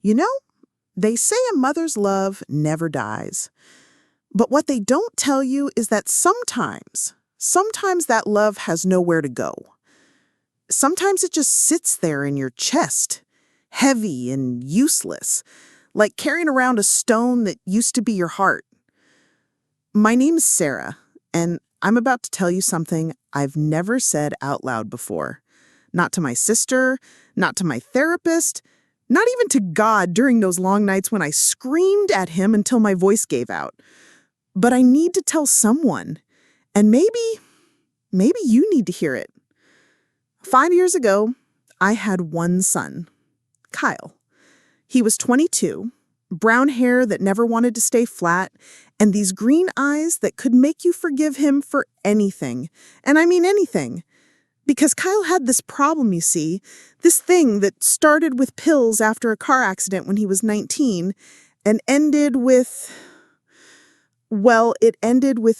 You know, they say a mother's love never dies. But what they don't tell you is that sometimes that love has nowhere to go. Sometimes it just sits there in your chest, heavy and useless, like carrying around a stone that used to be your heart. My name's Sarah, and I'm about to tell you something I've never said out loud before. Not to my sister, not to my therapist, not even to God during those long nights when I screamed at him until my voice gave out. But I need to tell someone, and maybe you need to hear it. 5 years ago, I had one son, Kyle. He was 22, brown hair that never wanted to stay flat, and these green eyes that could make you forgive him for anything. And I mean anything. Because Kyle had this problem, you see, this thing that started with pills after a car accident when he was 19 and ended with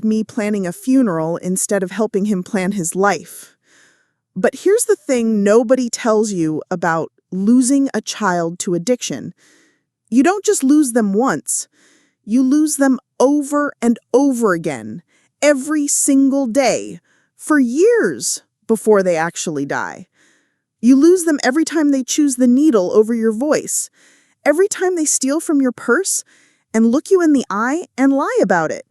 me planning a funeral instead of helping him plan his life. But here's the thing nobody tells you about losing a child to addiction. You don't just lose them once. You lose them over and over again, every single day, for years before they actually die. You lose them every time they choose the needle over your voice, every time they steal from your purse and look you in the eye and lie about it.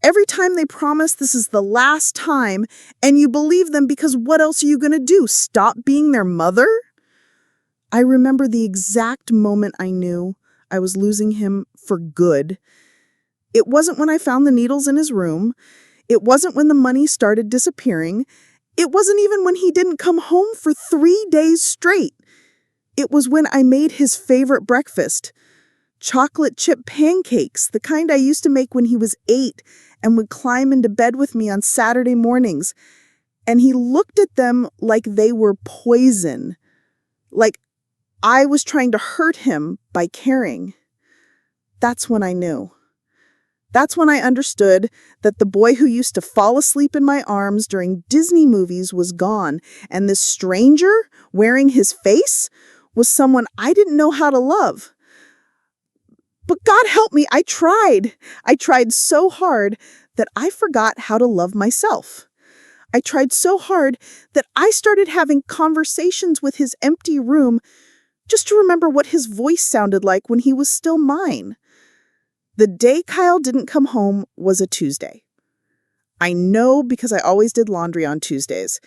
Every time they promise this is the last time and you believe them because what else are you going to do? Stop being their mother? I remember the exact moment I knew I was losing him for good. It wasn't when I found the needles in his room. It wasn't when the money started disappearing. It wasn't even when he didn't come home for 3 days straight. It was when I made his favorite breakfast. Chocolate chip pancakes, the kind I used to make when he was 8 and would climb into bed with me on Saturday mornings. And he looked at them like they were poison, like I was trying to hurt him by caring. That's when I knew. That's when I understood that the boy who used to fall asleep in my arms during Disney movies was gone, and this stranger wearing his face was someone I didn't know how to love. But God help me, I tried. I tried so hard that I forgot how to love myself. I tried so hard that I started having conversations with his empty room just to remember what his voice sounded like when he was still mine. The day Kyle didn't come home was a Tuesday. I know because I always did laundry on Tuesdays.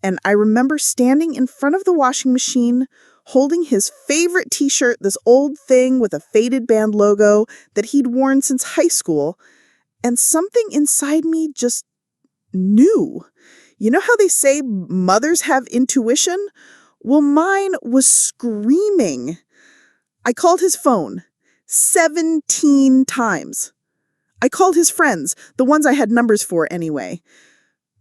And I remember standing in front of the washing machine, holding his favorite t-shirt, this old thing with a faded band logo that he'd worn since high school, and something inside me just knew. You know how they say mothers have intuition? Well, mine was screaming. I called his phone 17 times. I called his friends, the ones I had numbers for anyway.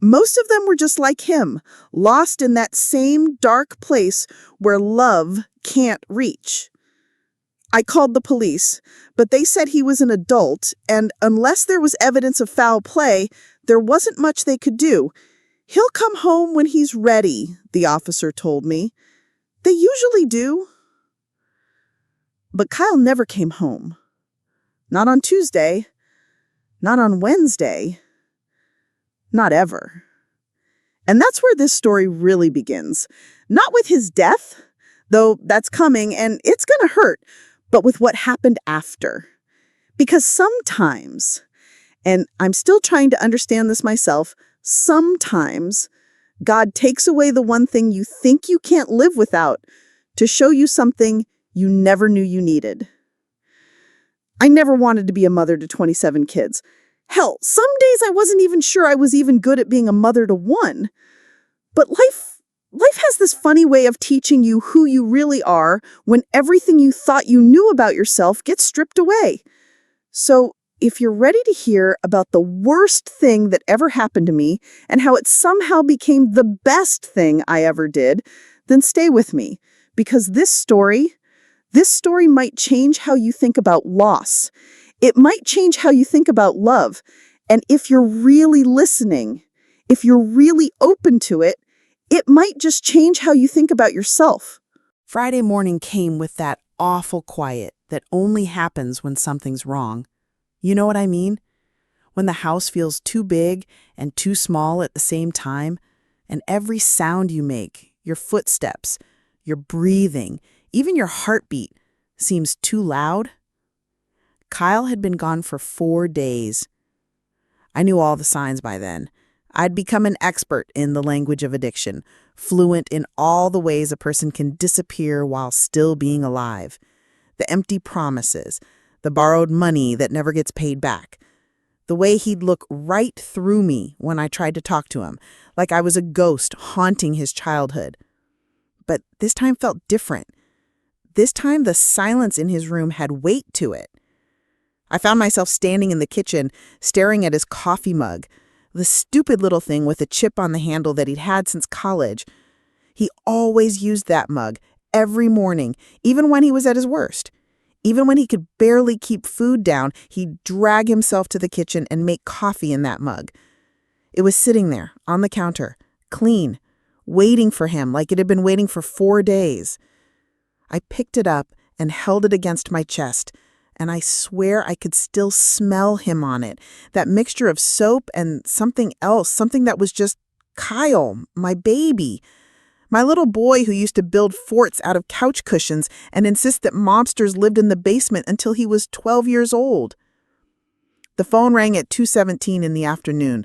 Most of them were just like him, lost in that same dark place where love can't reach. I called the police, but they said he was an adult, and unless there was evidence of foul play, there wasn't much they could do. He'll come home when he's ready, the officer told me. They usually do. But Kyle never came home. Not on Tuesday. Not on Wednesday. Not ever. And that's where this story really begins. Not with his death, though that's coming and it's going to hurt, but with what happened after. Because sometimes, and I'm still trying to understand this myself, sometimes God takes away the one thing you think you can't live without to show you something you never knew you needed. I never wanted to be a mother to 27 kids. Hell, some days I wasn't even sure I was even good at being a mother to one. But life has this funny way of teaching you who you really are when everything you thought you knew about yourself gets stripped away. So if you're ready to hear about the worst thing that ever happened to me and how it somehow became the best thing I ever did, then stay with me, because this story might change how you think about loss. It might change how you think about love. And if you're really listening, if you're really open to it, it might just change how you think about yourself. Friday morning came with that awful quiet that only happens when something's wrong. You know what I mean? When the house feels too big and too small at the same time, and every sound you make, your footsteps, your breathing, even your heartbeat, seems too loud. Kyle had been gone for 4 days. I knew all the signs by then. I'd become an expert in the language of addiction, fluent in all the ways a person can disappear while still being alive. The empty promises, the borrowed money that never gets paid back, the way he'd look right through me when I tried to talk to him, like I was a ghost haunting his childhood. But this time felt different. This time the silence in his room had weight to it. I found myself standing in the kitchen, staring at his coffee mug, the stupid little thing with a chip on the handle that he'd had since college. He always used that mug, every morning, even when he was at his worst. Even when he could barely keep food down, he'd drag himself to the kitchen and make coffee in that mug. It was sitting there, on the counter, clean, waiting for him like it had been waiting for 4 days. I picked it up and held it against my chest, and I swear I could still smell him on it, that mixture of soap and something else, something that was just Kyle, my baby. My little boy who used to build forts out of couch cushions and insist that mobsters lived in the basement until he was 12 years old. The phone rang at 2:17 in the afternoon.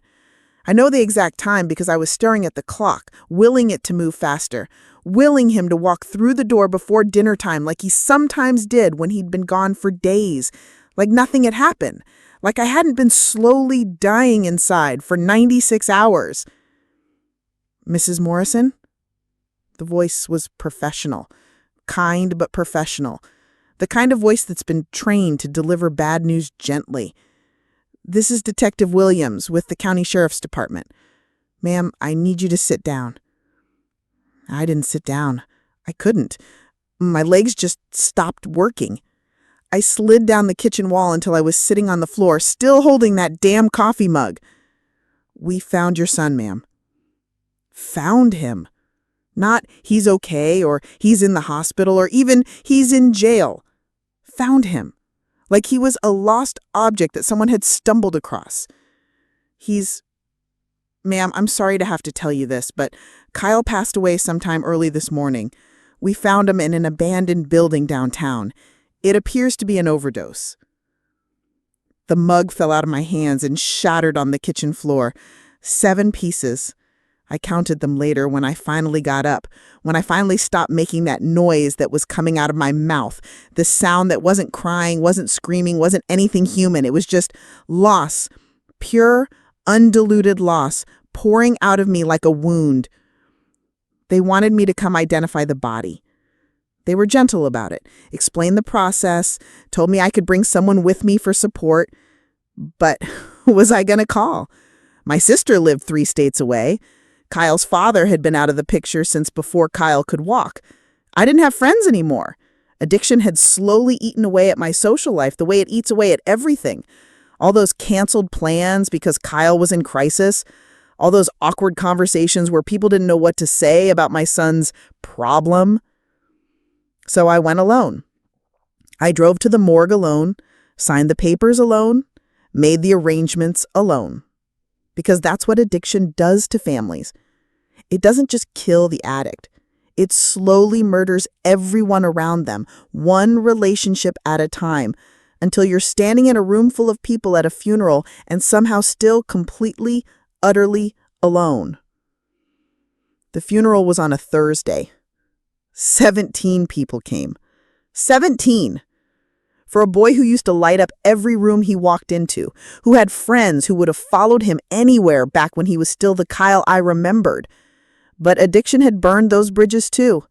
I know the exact time because I was staring at the clock, willing it to move faster, willing him to walk through the door before dinner time like he sometimes did when he'd been gone for days, like nothing had happened, like I hadn't been slowly dying inside for 96 hours. Mrs. Morrison? The voice was professional, kind but professional, the kind of voice that's been trained to deliver bad news gently. This is Detective Williams with the County Sheriff's Department. Ma'am, I need you to sit down. I didn't sit down. I couldn't. My legs just stopped working. I slid down the kitchen wall until I was sitting on the floor, still holding that damn coffee mug. We found your son, ma'am. Found him. Not he's okay or he's in the hospital or even he's in jail. Found him. Like he was a lost object that someone had stumbled across. Ma'am, I'm sorry to have to tell you this, but Kyle passed away sometime early this morning. We found him in an abandoned building downtown. It appears to be an overdose. The mug fell out of my hands and shattered on the kitchen floor. 7 pieces. I counted them later when I finally got up, when I finally stopped making that noise that was coming out of my mouth, the sound that wasn't crying, wasn't screaming, wasn't anything human. It was just loss, pure, undiluted loss, pouring out of me like a wound. They wanted me to come identify the body. They were gentle about it, explained the process, told me I could bring someone with me for support. But who was I going to call? My sister lived 3 states away. Kyle's father had been out of the picture since before Kyle could walk. I didn't have friends anymore. Addiction had slowly eaten away at my social life the way it eats away at everything. All those canceled plans because Kyle was in crisis. All those awkward conversations where people didn't know what to say about my son's problem. So I went alone. I drove to the morgue alone, signed the papers alone, made the arrangements alone. Because that's what addiction does to families. It doesn't just kill the addict. It slowly murders everyone around them, one relationship at a time, until you're standing in a room full of people at a funeral and somehow still completely, utterly alone. The funeral was on a Thursday. 17 people came. 17! For a boy who used to light up every room he walked into, who had friends who would have followed him anywhere back when he was still the Kyle I remembered. But addiction had burned those bridges too.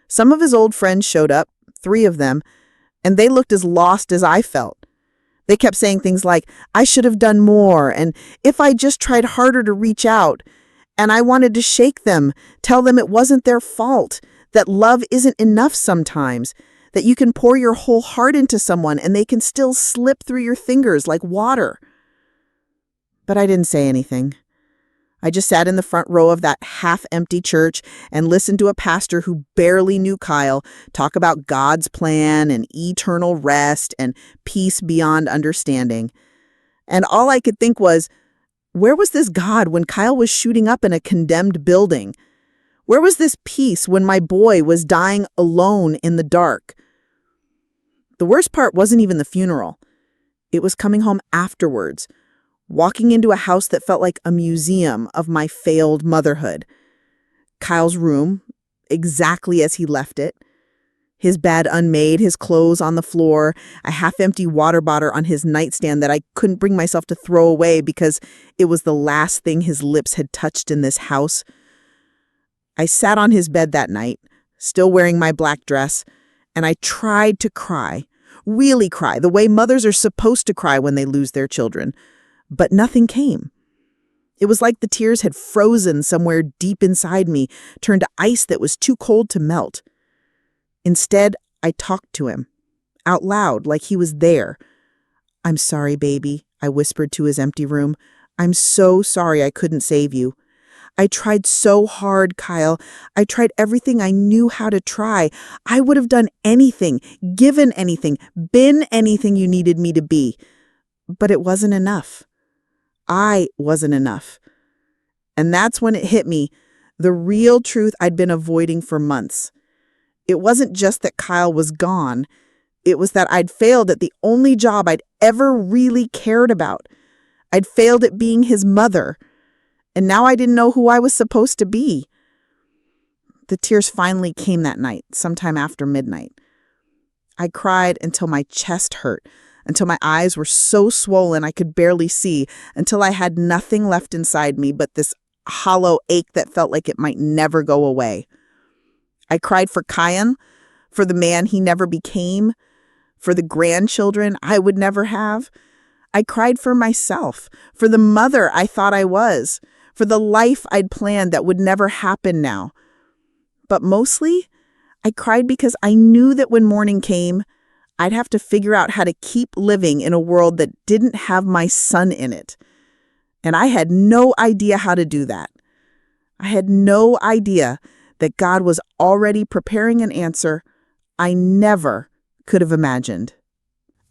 Some of his old friends showed up, 3 of them, and they looked as lost as I felt. They kept saying things like, I should have done more, and if I just tried harder to reach out. And I wanted to shake them, tell them it wasn't their fault, that love isn't enough sometimes, that you can pour your whole heart into someone and they can still slip through your fingers like water. But I didn't say anything. I just sat in the front row of that half-empty church and listened to a pastor who barely knew Kyle talk about God's plan and eternal rest and peace beyond understanding. And all I could think was, where was this God when Kyle was shooting up in a condemned building? Where was this peace when my boy was dying alone in the dark? The worst part wasn't even the funeral. It was coming home afterwards, walking into a house that felt like a museum of my failed motherhood. Kyle's room, exactly as he left it. His bed unmade, his clothes on the floor, a half-empty water bottle on his nightstand that I couldn't bring myself to throw away because it was the last thing his lips had touched in this house. I sat on his bed that night, still wearing my black dress, and I tried to cry, really cry, the way mothers are supposed to cry when they lose their children. But nothing came. It was like the tears had frozen somewhere deep inside me, turned to ice that was too cold to melt. Instead, I talked to him, out loud, like he was there. "I'm sorry, baby," I whispered to his empty room. "I'm so sorry I couldn't save you. I tried so hard, Kyle. I tried everything I knew how to try. I would have done anything, given anything, been anything you needed me to be. But it wasn't enough. I wasn't enough." And that's when it hit me, the real truth I'd been avoiding for months. It wasn't just that Kyle was gone. It was that I'd failed at the only job I'd ever really cared about. I'd failed at being his mother. And now I didn't know who I was supposed to be. The tears finally came that night, sometime after midnight. I cried until my chest hurt, until my eyes were so swollen I could barely see, until I had nothing left inside me but this hollow ache that felt like it might never go away. I cried for Kyan, for the man he never became, for the grandchildren I would never have. I cried for myself, for the mother I thought I was, for the life I'd planned that would never happen now. But mostly, I cried because I knew that when morning came, I'd have to figure out how to keep living in a world that didn't have my son in it. And I had no idea how to do that. I had no idea that God was already preparing an answer I never could have imagined.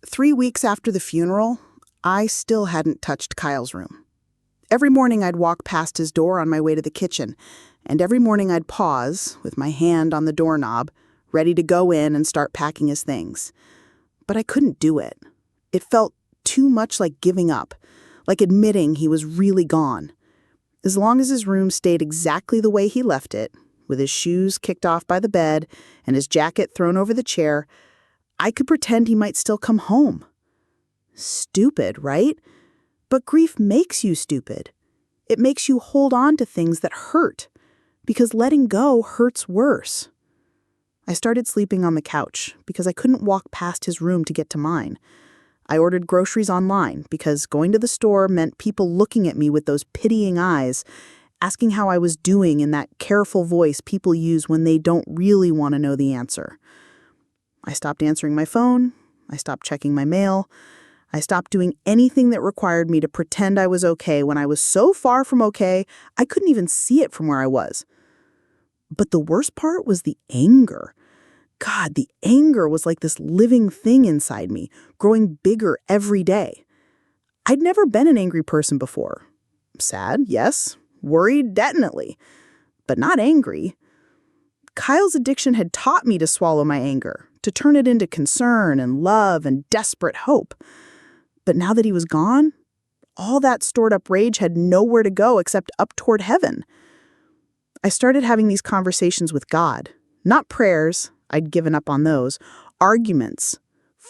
3 weeks after the funeral, I still hadn't touched Kyle's room. Every morning I'd walk past his door on my way to the kitchen, and every morning I'd pause, with my hand on the doorknob, ready to go in and start packing his things. But I couldn't do it. It felt too much like giving up, like admitting he was really gone. As long as his room stayed exactly the way he left it, with his shoes kicked off by the bed and his jacket thrown over the chair, I could pretend he might still come home. Stupid, right? But grief makes you stupid. It makes you hold on to things that hurt, because letting go hurts worse. I started sleeping on the couch because I couldn't walk past his room to get to mine. I ordered groceries online because going to the store meant people looking at me with those pitying eyes, asking how I was doing in that careful voice people use when they don't really want to know the answer. I stopped answering my phone. I stopped checking my mail. I stopped doing anything that required me to pretend I was okay when I was so far from okay, I couldn't even see it from where I was. But the worst part was the anger. God, the anger was like this living thing inside me, growing bigger every day. I'd never been an angry person before. Sad, yes. Worried, definitely. But not angry. Kyle's addiction had taught me to swallow my anger, to turn it into concern and love and desperate hope. But now that he was gone, all that stored up rage had nowhere to go except up toward heaven. I started having these conversations with God. Not prayers, I'd given up on those. Arguments.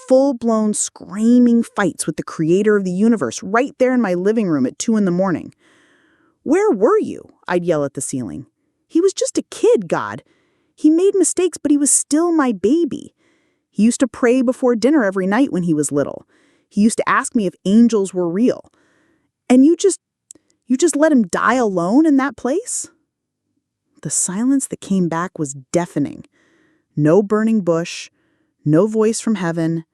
Full-blown screaming fights with the creator of the universe right there in my living room at 2 a.m. "Where were you?" I'd yell at the ceiling. "He was just a kid, God. He made mistakes, but he was still my baby. He used to pray before dinner every night when he was little. He used to ask me if angels were real. And you just let him die alone in that place?" The silence that came back was deafening. No burning bush, no voice from heaven,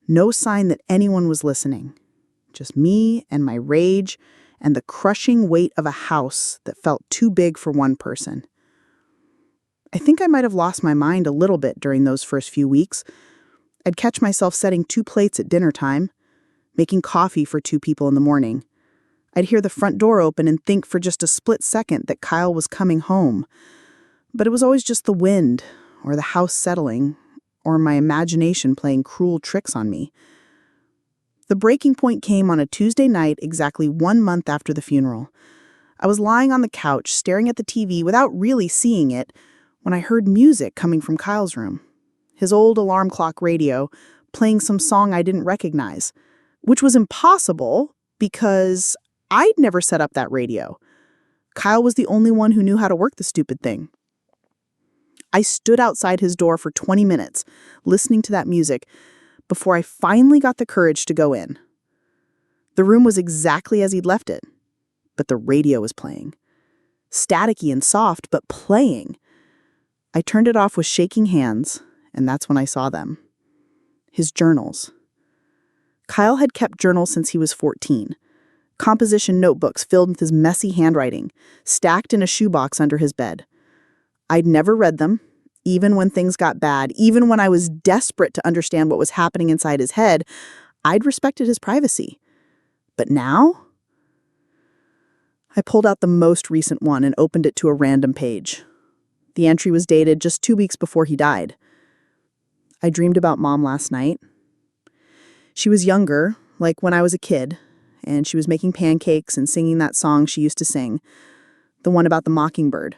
no sign that anyone was listening. Just me and my rage and the crushing weight of a house that felt too big for one person. I think I might have lost my mind a little bit during those first few weeks. I'd catch myself setting 2 plates at dinner time, making coffee for 2 people in the morning. I'd hear the front door open and think for just a split second that Kyle was coming home. But it was always just the wind, or the house settling, or my imagination playing cruel tricks on me. The breaking point came on a Tuesday night exactly 1 month after the funeral. I was lying on the couch, staring at the TV without really seeing it, when I heard music coming from Kyle's room. His old alarm clock radio, playing some song I didn't recognize, which was impossible because I'd never set up that radio. Kyle was the only one who knew how to work the stupid thing. I stood outside his door for 20 minutes, listening to that music, before I finally got the courage to go in. The room was exactly as he'd left it, but the radio was playing. Staticky and soft, but playing. I turned it off with shaking hands, and that's when I saw them. His journals. Kyle had kept journals since he was 14. Composition notebooks filled with his messy handwriting, stacked in a shoebox under his bed. I'd never read them, even when things got bad, even when I was desperate to understand what was happening inside his head. I'd respected his privacy. But now? I pulled out the most recent one and opened it to a random page. The entry was dated just 2 weeks before he died. I dreamed about Mom last night. She was younger, like when I was a kid, and she was making pancakes and singing that song she used to sing, the one about the mockingbird.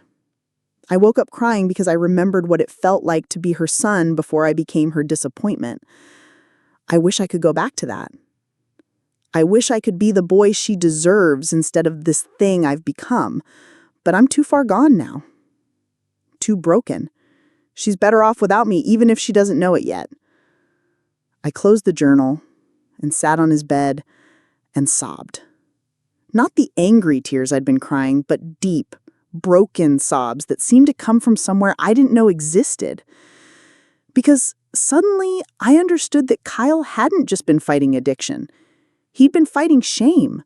I woke up crying because I remembered what it felt like to be her son before I became her disappointment. I wish I could go back to that. I wish I could be the boy she deserves instead of this thing I've become, but I'm too far gone now. Too broken. She's better off without me, even if she doesn't know it yet. I closed the journal and sat on his bed and sobbed. Not the angry tears I'd been crying, but deep, broken sobs that seemed to come from somewhere I didn't know existed. Because suddenly I understood that Kyle hadn't just been fighting addiction. He'd been fighting shame.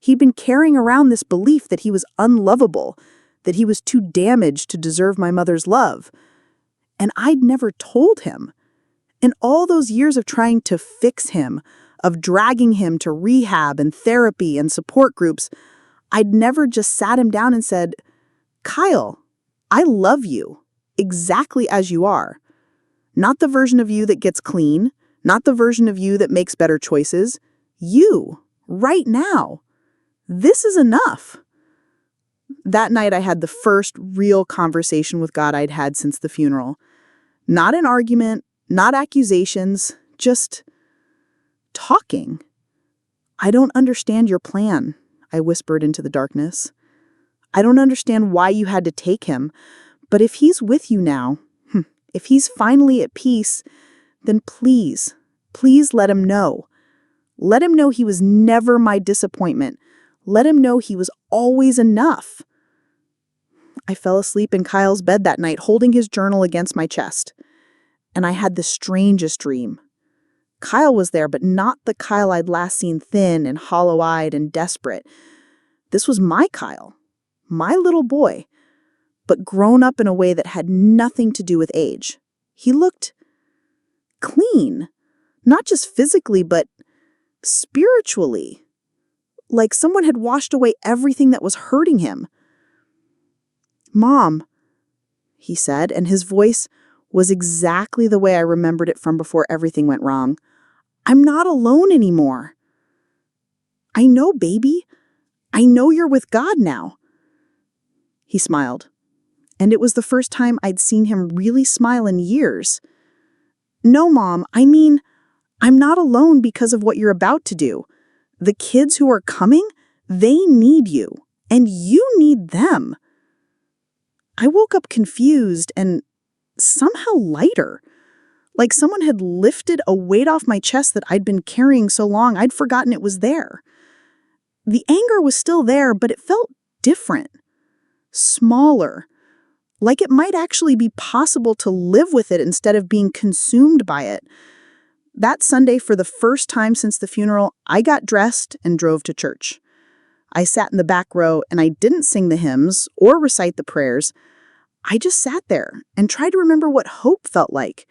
He'd been carrying around this belief that he was unlovable, that he was too damaged to deserve my mother's love. And I'd never told him. In all those years of trying to fix him, of dragging him to rehab and therapy and support groups, I'd never just sat him down and said, Kyle, I love you, exactly as you are. Not the version of you that gets clean, not the version of you that makes better choices. You, right now. This is enough. That night I had the first real conversation with God I'd had since the funeral. Not an argument, not accusations, just talking. I don't understand your plan, I whispered into the darkness. I don't understand why you had to take him, but if he's with you now, if he's finally at peace, then please, please let him know. Let him know he was never my disappointment. Let him know he was always enough. I fell asleep in Kyle's bed that night, holding his journal against my chest. And I had the strangest dream. Kyle was there, but not the Kyle I'd last seen thin and hollow-eyed and desperate. This was my Kyle, my little boy, but grown up in a way that had nothing to do with age. He looked clean, not just physically, but spiritually, like someone had washed away everything that was hurting him. Mom, he said, and his voice was exactly the way I remembered it from before everything went wrong. I'm not alone anymore. I know, baby. I know you're with God now. He smiled, and it was the first time I'd seen him really smile in years. No, Mom, I mean, I'm not alone because of what you're about to do. The kids who are coming, they need you, and you need them. I woke up confused and somehow lighter, like someone had lifted a weight off my chest that I'd been carrying so long I'd forgotten it was there. The anger was still there, but it felt different, smaller, like it might actually be possible to live with it instead of being consumed by it. That Sunday, for the first time since the funeral, I got dressed and drove to church. I sat in the back row and I didn't sing the hymns or recite the prayers. I just sat there and tried to remember what hope felt like.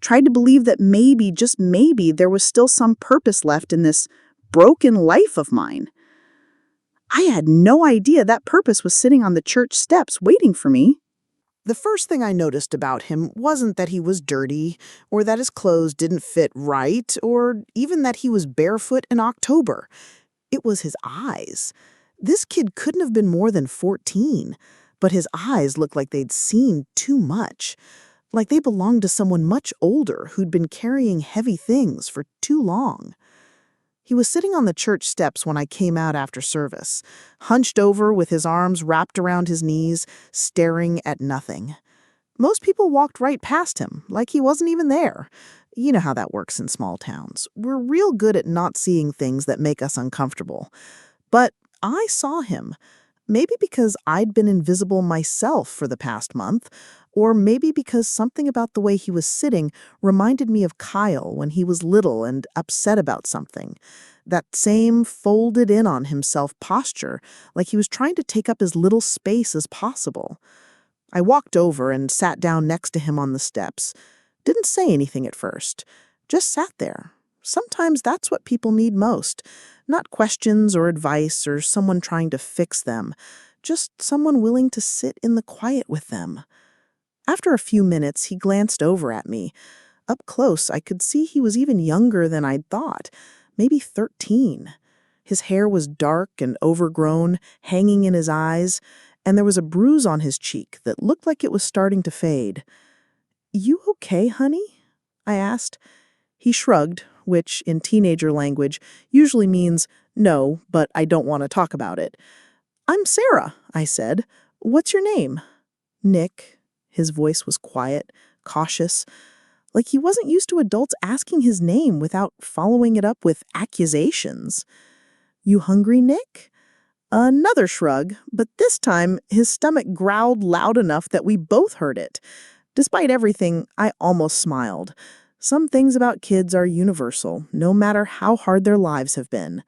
Tried to believe that maybe, just maybe, there was still some purpose left in this broken life of mine. I had no idea that purpose was sitting on the church steps waiting for me. The first thing I noticed about him wasn't that he was dirty, or that his clothes didn't fit right, or even that he was barefoot in October. It was his eyes. This kid couldn't have been more than 14, but his eyes looked like they'd seen too much, like they belonged to someone much older who'd been carrying heavy things for too long. He was sitting on the church steps when I came out after service, hunched over with his arms wrapped around his knees, staring at nothing. Most people walked right past him, like he wasn't even there. You know how that works in small towns. We're real good at not seeing things that make us uncomfortable. But I saw him. Maybe because I'd been invisible myself for the past month, or maybe because something about the way he was sitting reminded me of Kyle when he was little and upset about something. That same folded in on himself posture, like he was trying to take up as little space as possible. I walked over and sat down next to him on the steps. Didn't say anything at first. Just sat there. Sometimes that's what people need most. Not questions or advice or someone trying to fix them. Just someone willing to sit in the quiet with them. After a few minutes, he glanced over at me. Up close, I could see he was even younger than I'd thought, maybe 13. His hair was dark and overgrown, hanging in his eyes, and there was a bruise on his cheek that looked like it was starting to fade. "You okay, honey?" I asked. He shrugged, which, in teenager language, usually means, "No, but I don't want to talk about it." "I'm Sarah," I said. "What's your name?" "Nick." His voice was quiet, cautious, like he wasn't used to adults asking his name without following it up with accusations. "You hungry, Nick?" Another shrug, but this time his stomach growled loud enough that we both heard it. Despite everything, I almost smiled. Some things about kids are universal, no matter how hard their lives have been.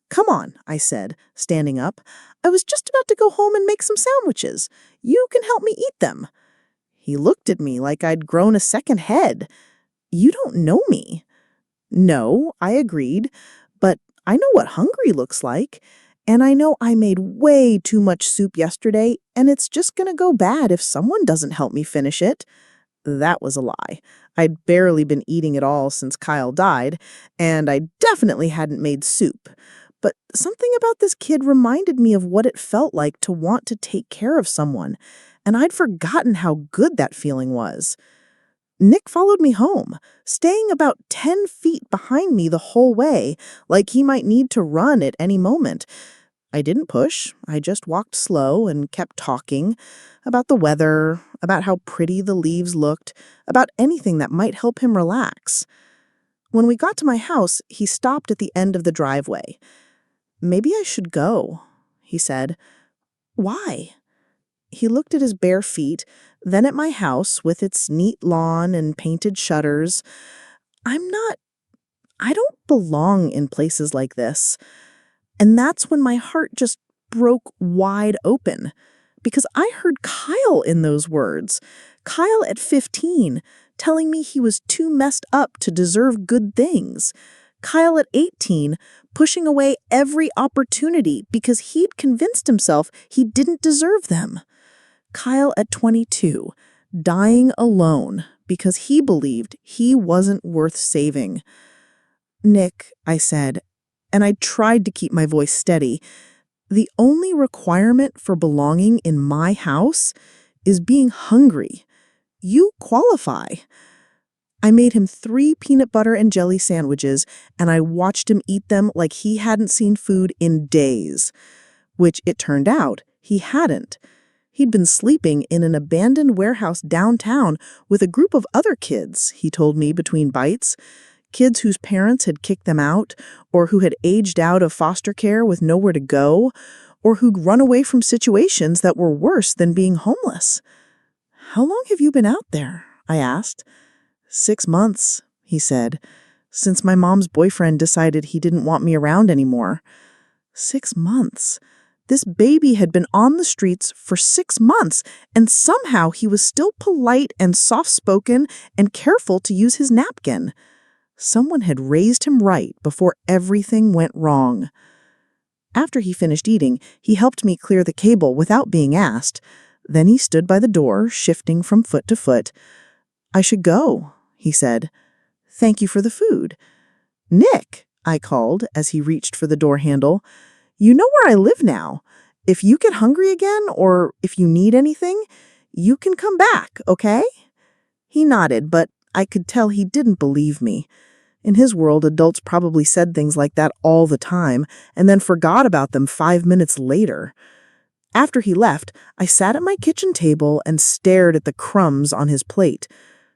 "Come on," I said, standing up. "I was just about to go home and make some sandwiches. You can help me eat them." He looked at me like I'd grown a second head. "You don't know me." "No," I agreed, "but I know what hungry looks like. And I know I made way too much soup yesterday, and it's just gonna go bad if someone doesn't help me finish it." That was a lie. I'd barely been eating at all since Kyle died, and I definitely hadn't made soup. But something about this kid reminded me of what it felt like to want to take care of someone, and I'd forgotten how good that feeling was. Nick followed me home, staying about 10 feet behind me the whole way, like he might need to run at any moment. I didn't push. I just walked slow and kept talking about the weather, about how pretty the leaves looked, about anything that might help him relax. When we got to my house, he stopped at the end of the driveway. "Maybe I should go," he said. "Why?" He looked at his bare feet, then at my house with its neat lawn and painted shutters. I don't belong in places like this." And that's when my heart just broke wide open. Because I heard Kyle in those words. Kyle at 15, telling me he was too messed up to deserve good things. Kyle at 18, pushing away every opportunity because he'd convinced himself he didn't deserve them. Kyle at 22, dying alone because he believed he wasn't worth saving. "Nick," I said, and I tried to keep my voice steady, "the only requirement for belonging in my house is being hungry. You qualify." I made him 3 peanut butter and jelly sandwiches, and I watched him eat them like he hadn't seen food in days. Which, it turned out, he hadn't. He'd been sleeping in an abandoned warehouse downtown with a group of other kids, he told me between bites. Kids whose parents had kicked them out, or who had aged out of foster care with nowhere to go, or who'd run away from situations that were worse than being homeless. "How long have you been out there?" I asked. 6 months, he said, "since my mom's boyfriend decided he didn't want me around anymore." 6 months. This baby had been on the streets for 6 months, and somehow he was still polite and soft-spoken and careful to use his napkin. Someone had raised him right before everything went wrong. After he finished eating, he helped me clear the cable without being asked. Then he stood by the door, shifting from foot to foot. "I should go," he said. "Thank you for the food." "Nick," I called as he reached for the door handle. "You know where I live now. If you get hungry again or if you need anything, you can come back, okay?" He nodded, but I could tell he didn't believe me. In his world, adults probably said things like that all the time and then forgot about them 5 minutes later. After he left, I sat at my kitchen table and stared at the crumbs on his plate.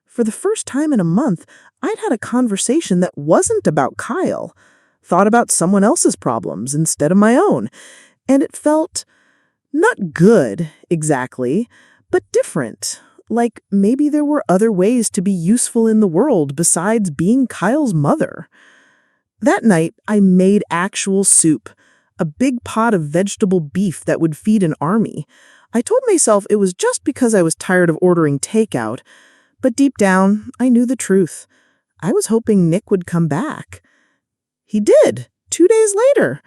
For the first time in a month, I'd had a conversation that wasn't about Kyle, thought about someone else's problems instead of my own, and it felt not good, exactly, but different. Like maybe there were other ways to be useful in the world besides being Kyle's mother. That night, I made actual soup, a big pot of vegetable beef that would feed an army. I told myself it was just because I was tired of ordering takeout, but deep down, I knew the truth. I was hoping Nick would come back. He did, 2 days later,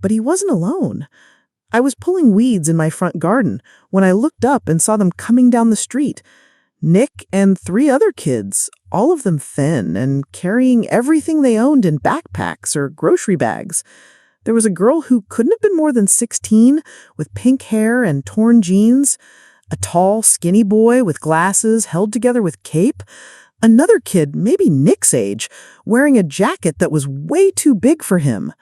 but he wasn't alone. I was pulling weeds in my front garden when I looked up and saw them coming down the street. Nick and 3 other kids, all of them thin and carrying everything they owned in backpacks or grocery bags. There was a girl who couldn't have been more than 16 with pink hair and torn jeans, a tall, skinny boy with glasses held together with cape, another kid, maybe Nick's age, wearing a jacket that was way too big for him.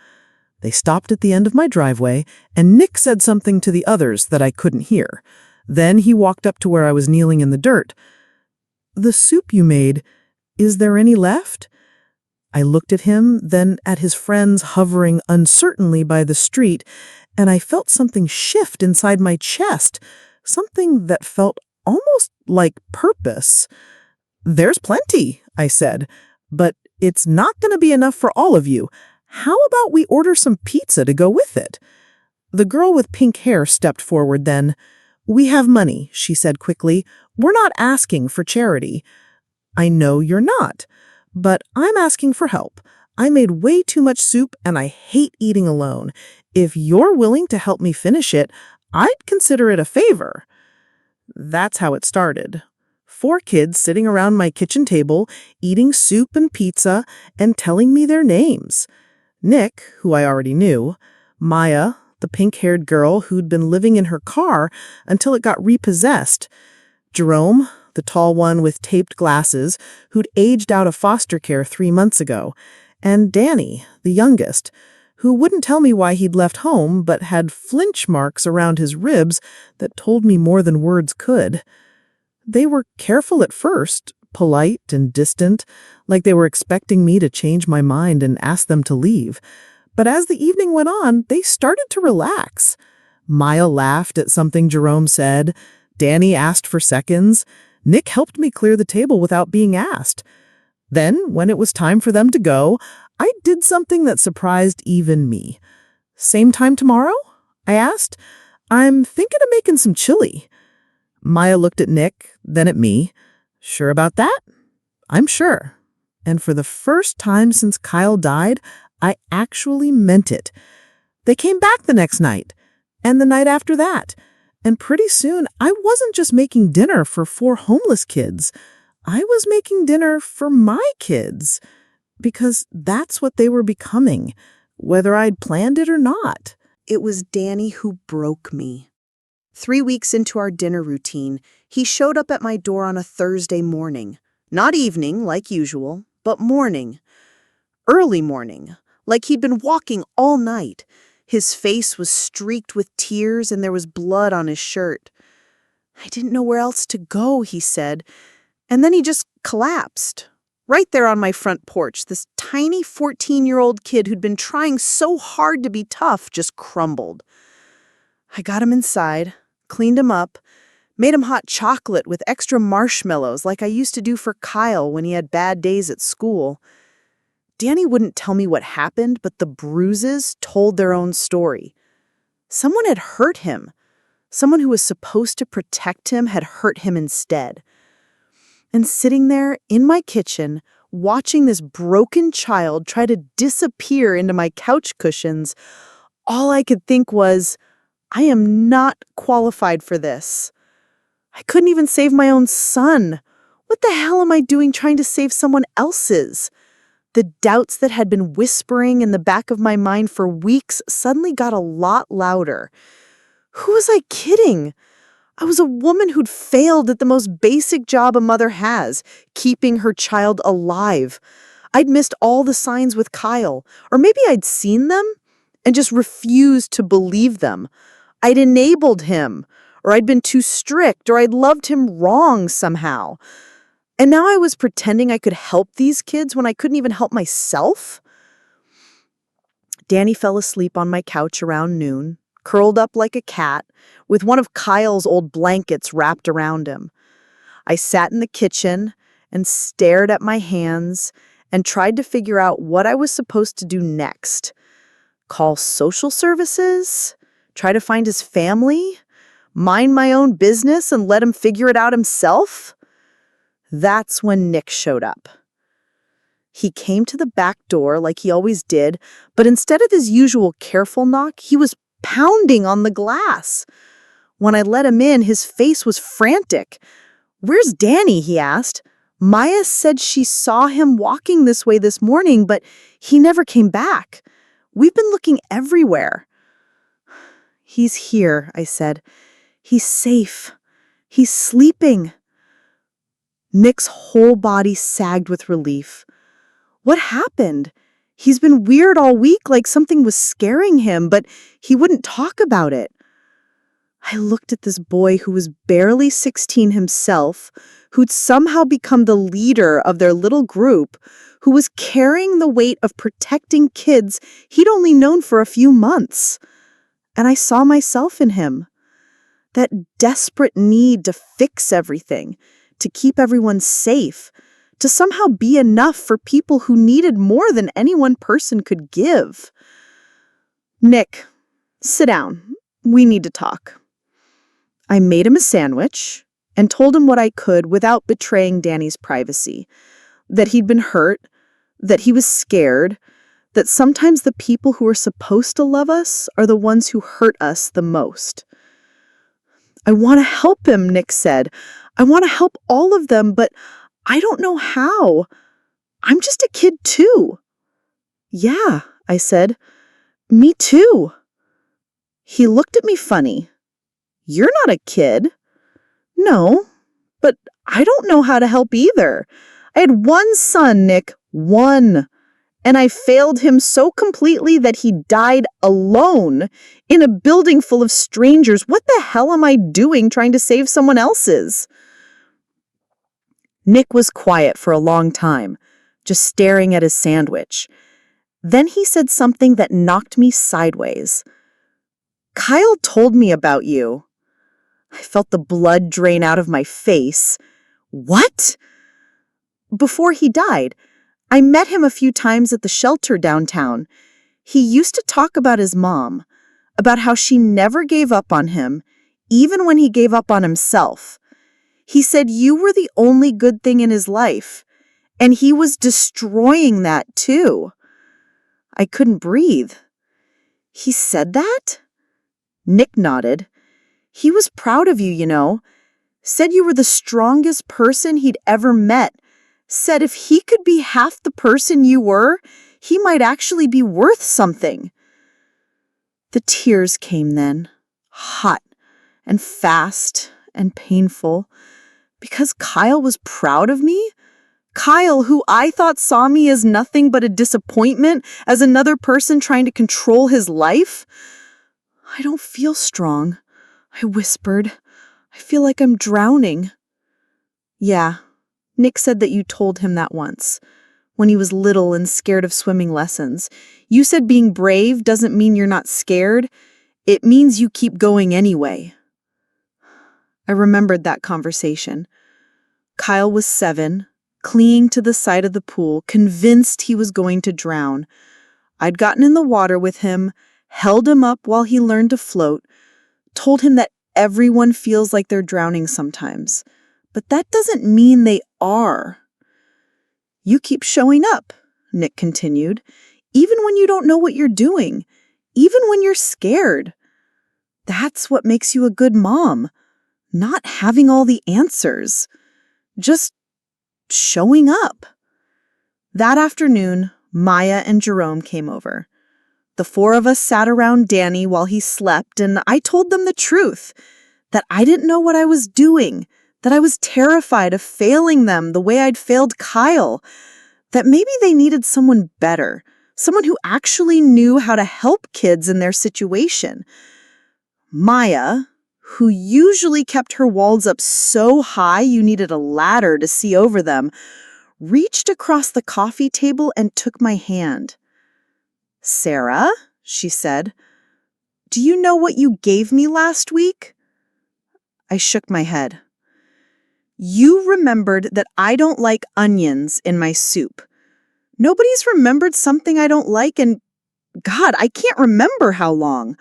They stopped at the end of my driveway, and Nick said something to the others that I couldn't hear. Then he walked up to where I was kneeling in the dirt. "The soup you made, is there any left?" I looked at him, then at his friends hovering uncertainly by the street, and I felt something shift inside my chest, something that felt almost like purpose. "There's plenty," I said, "but it's not going to be enough for all of you. How about we order some pizza to go with it?" The girl with pink hair stepped forward then. "We have money," she said quickly. "We're not asking for charity." "I know you're not, but I'm asking for help. I made way too much soup and I hate eating alone. If you're willing to help me finish it, I'd consider it a favor." That's how it started. 4 kids sitting around my kitchen table, eating soup and pizza and telling me their names. Nick, who I already knew, Maya, the pink-haired girl who'd been living in her car until it got repossessed, Jerome, the tall one with taped glasses who'd aged out of foster care 3 months ago, and Danny, the youngest, who wouldn't tell me why he'd left home but had flinch marks around his ribs that told me more than words could. They were careful at first, polite and distant, like they were expecting me to change my mind and ask them to leave. But as the evening went on, they started to relax. Maya laughed at something Jerome said. Danny asked for seconds. Nick helped me clear the table without being asked. Then, when it was time for them to go, I did something that surprised even me. "Same time tomorrow?" I asked. "I'm thinking of making some chili." Maya looked at Nick, then at me. "Sure about that?" "I'm sure." And for the first time since Kyle died, I actually meant it. They came back the next night, and the night after that. And pretty soon, I wasn't just making dinner for 4 homeless kids. I was making dinner for my kids. Because that's what they were becoming, whether I'd planned it or not. It was Danny who broke me. 3 weeks into our dinner routine, he showed up at my door on a Thursday morning. Not evening, like usual, but morning. Early morning, like he'd been walking all night. His face was streaked with tears and there was blood on his shirt. "I didn't know where else to go," he said. And then he just collapsed. Right there on my front porch, this tiny 14-year-old kid who'd been trying so hard to be tough just crumbled. I got him inside, cleaned him up, made him hot chocolate with extra marshmallows like I used to do for Kyle when he had bad days at school. Danny wouldn't tell me what happened, but the bruises told their own story. Someone had hurt him. Someone who was supposed to protect him had hurt him instead. And sitting there in my kitchen, watching this broken child try to disappear into my couch cushions, all I could think was, I am not qualified for this. I couldn't even save my own son. What the hell am I doing trying to save someone else's? The doubts that had been whispering in the back of my mind for weeks suddenly got a lot louder. Who was I kidding? I was a woman who'd failed at the most basic job a mother has, keeping her child alive. I'd missed all the signs with Kyle, or maybe I'd seen them and just refused to believe them. I'd enabled him, or I'd been too strict, or I'd loved him wrong somehow. And now I was pretending I could help these kids when I couldn't even help myself? Danny fell asleep on my couch around noon, curled up like a cat, with one of Kyle's old blankets wrapped around him. I sat in the kitchen and stared at my hands and tried to figure out what I was supposed to do next. Call social services? Try to find his family? Mind my own business and let him figure it out himself? That's when Nick showed up. He came to the back door like he always did, but instead of his usual careful knock, he was pounding on the glass. When I let him in, his face was frantic. "Where's Danny?" he asked. "Maya said she saw him walking this way this morning, but he never came back. We've been looking everywhere." "He's here," I said. "He's safe. He's sleeping." Nick's whole body sagged with relief. "What happened? He's been weird all week, like something was scaring him, but he wouldn't talk about it." I looked at this boy who was barely 16 himself, who'd somehow become the leader of their little group, who was carrying the weight of protecting kids he'd only known for a few months. And I saw myself in him. That desperate need to fix everything, to keep everyone safe, to somehow be enough for people who needed more than any one person could give. "Nick, sit down. We need to talk." I made him a sandwich and told him what I could without betraying Danny's privacy. That he'd been hurt, that he was scared, that sometimes the people who are supposed to love us are the ones who hurt us the most. "I want to help him," Nick said. "I want to help all of them, but I don't know how. I'm just a kid too." "Yeah," I said. "Me too." He looked at me funny. "You're not a kid." "No, but I don't know how to help either. I had one son, Nick, one. And I failed him so completely that he died alone in a building full of strangers. What the hell am I doing trying to save someone else's?" Nick was quiet for a long time, just staring at his sandwich. Then he said something that knocked me sideways. "Kyle told me about you." I felt the blood drain out of my face. "What?" "Before he died, I met him a few times at the shelter downtown. He used to talk about his mom, about how she never gave up on him, even when he gave up on himself. He said you were the only good thing in his life, and he was destroying that too." I couldn't breathe. "He said that?" Nick nodded. "He was proud of you, you know. Said you were the strongest person he'd ever met. Said if he could be half the person you were, he might actually be worth something." The tears came then, hot and fast and painful, because Kyle was proud of me. Kyle, who I thought saw me as nothing but a disappointment, as another person trying to control his life. "I don't feel strong," I whispered. "I feel like I'm drowning." "Yeah, Nick said that you told him that once, when he was little and scared of swimming lessons. You said being brave doesn't mean you're not scared. It means you keep going anyway." I remembered that conversation. Kyle was 7, clinging to the side of the pool, convinced he was going to drown. I'd gotten in the water with him, held him up while he learned to float, told him that everyone feels like they're drowning sometimes, but that doesn't mean they are. You keep showing up, Nick continued, even when you don't know what you're doing, even when you're scared. That's what makes you a good mom, not having all the answers, just showing up. That afternoon, Maya and Jerome came over. The four of us sat around Danny while he slept, and I told them the truth, that I didn't know what I was doing, that I was terrified of failing them the way I'd failed Kyle, that maybe they needed someone better, someone who actually knew how to help kids in their situation. Maya, who usually kept her walls up so high you needed a ladder to see over them, reached across the coffee table and took my hand. "Sarah," she said, "do you know what you gave me last week?" I shook my head. "You remembered that I don't like onions in my soup. Nobody's remembered something I don't like in, God, I can't remember how long.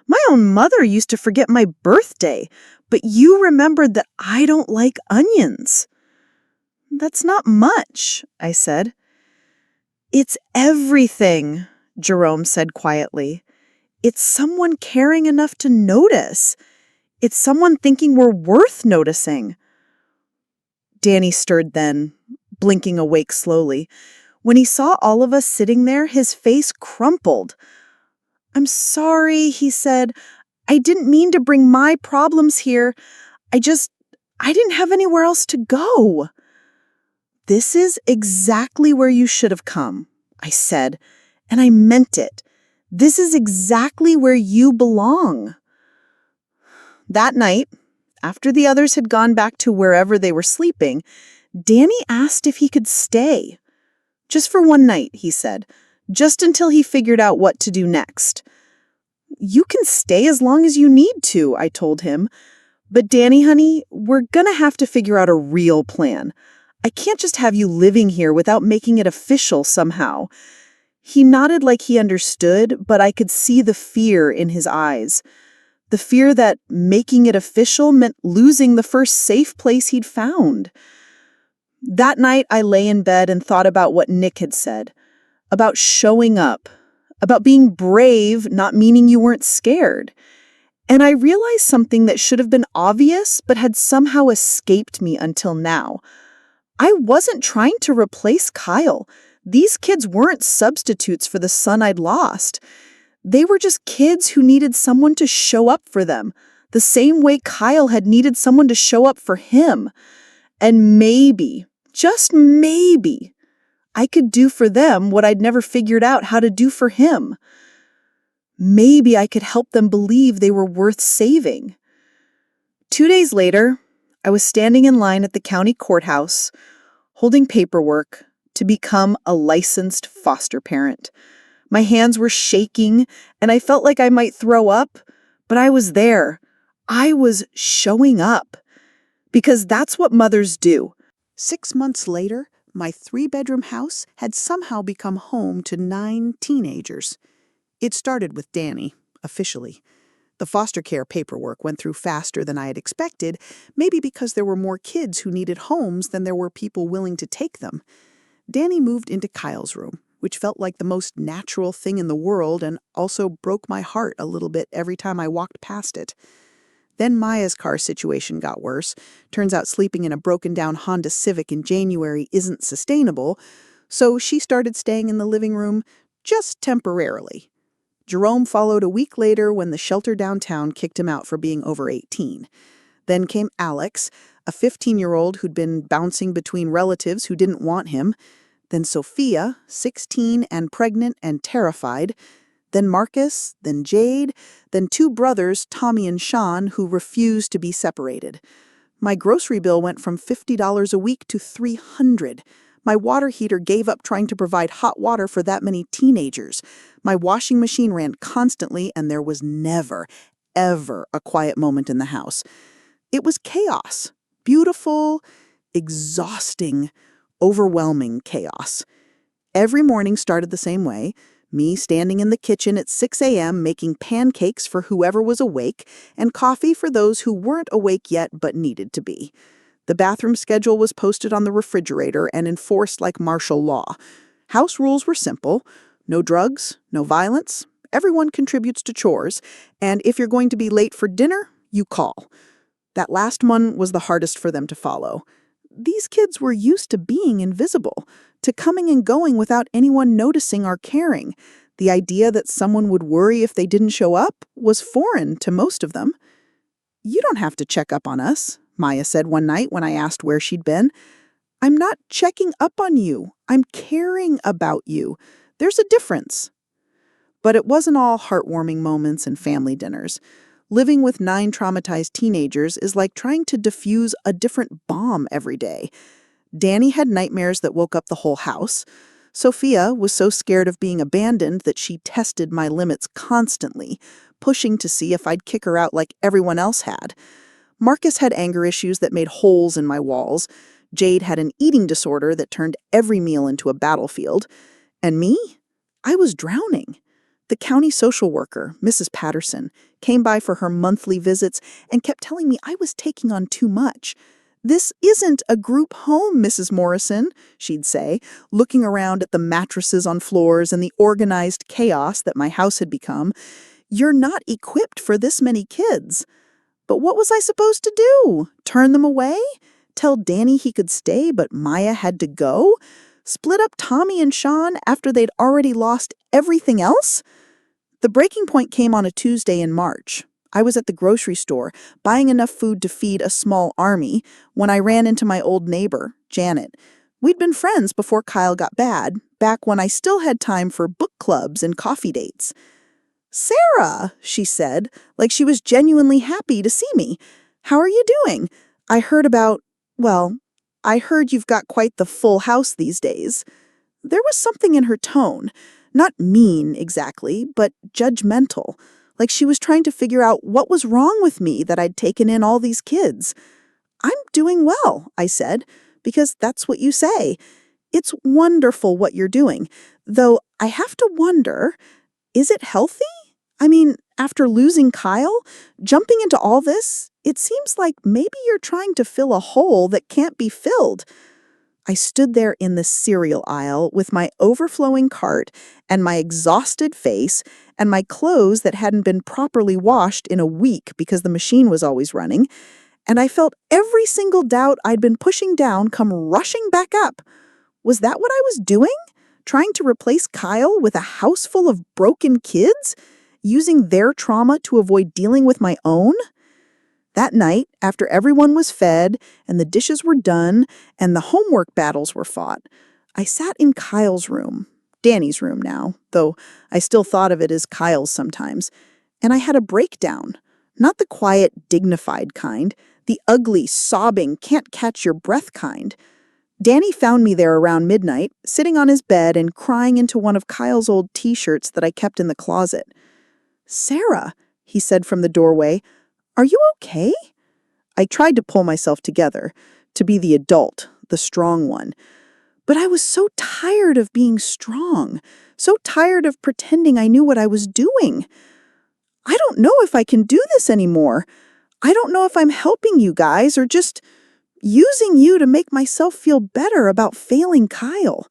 My own mother used to forget my birthday, but you remembered that I don't like onions." "That's not much," I said. "It's everything," Jerome said quietly. "It's someone caring enough to notice. It's someone thinking we're worth noticing." Danny stirred then, blinking awake slowly. When he saw all of us sitting there, his face crumpled. "I'm sorry," he said. "I didn't mean to bring my problems here. I didn't have anywhere else to go." "This is exactly where you should have come," I said, and I meant it. "This is exactly where you belong." That night, after the others had gone back to wherever they were sleeping, Danny asked if he could stay. "Just for one night," he said, "just until he figured out what to do next." "You can stay as long as you need to," I told him. "But Danny, honey, we're gonna have to figure out a real plan. I can't just have you living here without making it official somehow." He nodded like he understood, but I could see the fear in his eyes. The fear that making it official meant losing the first safe place he'd found. That night, I lay in bed and thought about what Nick had said, about showing up, about being brave, not meaning you weren't scared. And I realized something that should have been obvious, but had somehow escaped me until now. I wasn't trying to replace Kyle. These kids weren't substitutes for the son I'd lost. They were just kids who needed someone to show up for them, the same way Kyle had needed someone to show up for him. And maybe, just maybe, I could do for them what I'd never figured out how to do for him. Maybe I could help them believe they were worth saving. 2 days later, I was standing in line at the county courthouse, holding paperwork to become a licensed foster parent. My hands were shaking, and I felt like I might throw up, but I was there. I was showing up. Because that's what mothers do. 6 months later, my 3-bedroom house had somehow become home to 9 teenagers. It started with Danny, officially. The foster care paperwork went through faster than I had expected, maybe because there were more kids who needed homes than there were people willing to take them. Danny moved into Kyle's room, which felt like the most natural thing in the world and also broke my heart a little bit every time I walked past it. Then Maya's car situation got worse. Turns out sleeping in a broken-down Honda Civic in January isn't sustainable, so she started staying in the living room just temporarily. Jerome followed a week later when the shelter downtown kicked him out for being over 18. Then came Alex, a 15-year-old who'd been bouncing between relatives who didn't want him. Then Sophia, 16 and pregnant and terrified. Then Marcus, then Jade, then 2 brothers, Tommy and Sean, who refused to be separated. My grocery bill went from $50 a week to $300. My water heater gave up trying to provide hot water for that many teenagers. My washing machine ran constantly, and there was never, ever a quiet moment in the house. It was chaos. Beautiful, exhausting, overwhelming chaos. Every morning started the same way, me standing in the kitchen at 6 a.m. making pancakes for whoever was awake and coffee for those who weren't awake yet but needed to be. The bathroom schedule was posted on the refrigerator and enforced like martial law. House rules were simple: no drugs, no violence, everyone contributes to chores, and if you're going to be late for dinner, you call. That last one was the hardest for them to follow. These kids were used to being invisible, to coming and going without anyone noticing or caring. The idea that someone would worry if they didn't show up was foreign to most of them. "You don't have to check up on us," Maya said one night when I asked where she'd been. "I'm not checking up on you. I'm caring about you. There's a difference." But it wasn't all heartwarming moments and family dinners. Living with 9 traumatized teenagers is like trying to defuse a different bomb every day. Danny had nightmares that woke up the whole house. Sophia was so scared of being abandoned that she tested my limits constantly, pushing to see if I'd kick her out like everyone else had. Marcus had anger issues that made holes in my walls. Jade had an eating disorder that turned every meal into a battlefield. And me? I was drowning. The county social worker, Mrs. Patterson, came by for her monthly visits and kept telling me I was taking on too much. "This isn't a group home, Mrs. Morrison," she'd say, looking around at the mattresses on floors and the organized chaos that my house had become. "You're not equipped for this many kids." But what was I supposed to do? Turn them away? Tell Danny he could stay but Maya had to go? Split up Tommy and Sean after they'd already lost everything else? The breaking point came on a Tuesday in March. I was at the grocery store, buying enough food to feed a small army, when I ran into my old neighbor, Janet. We'd been friends before Kyle got bad, back when I still had time for book clubs and coffee dates. "Sarah," she said, like she was genuinely happy to see me. "How are you doing? I heard I heard you've got quite the full house these days." There was something in her tone, not mean exactly, but judgmental, like she was trying to figure out what was wrong with me that I'd taken in all these kids. "I'm doing well," I said, "because that's what you say. It's wonderful what you're doing, though I have to wonder, is it healthy? I mean, after losing Kyle, jumping into all this, it seems like maybe you're trying to fill a hole that can't be filled." I stood there in the cereal aisle with my overflowing cart and my exhausted face and my clothes that hadn't been properly washed in a week because the machine was always running, and I felt every single doubt I'd been pushing down come rushing back up. Was that what I was doing? Trying to replace Kyle with a house full of broken kids? Using their trauma to avoid dealing with my own? That night, after everyone was fed and the dishes were done and the homework battles were fought, I sat in Kyle's room, Danny's room now, though I still thought of it as Kyle's sometimes, and I had a breakdown. Not the quiet, dignified kind, the ugly, sobbing, can't catch your breath kind. Danny found me there around midnight, sitting on his bed and crying into one of Kyle's old t-shirts that I kept in the closet. "Sarah," he said from the doorway, "are you okay?" I tried to pull myself together, to be the adult, the strong one. But I was so tired of being strong, so tired of pretending I knew what I was doing. "I don't know if I can do this anymore. I don't know if I'm helping you guys or just using you to make myself feel better about failing Kyle."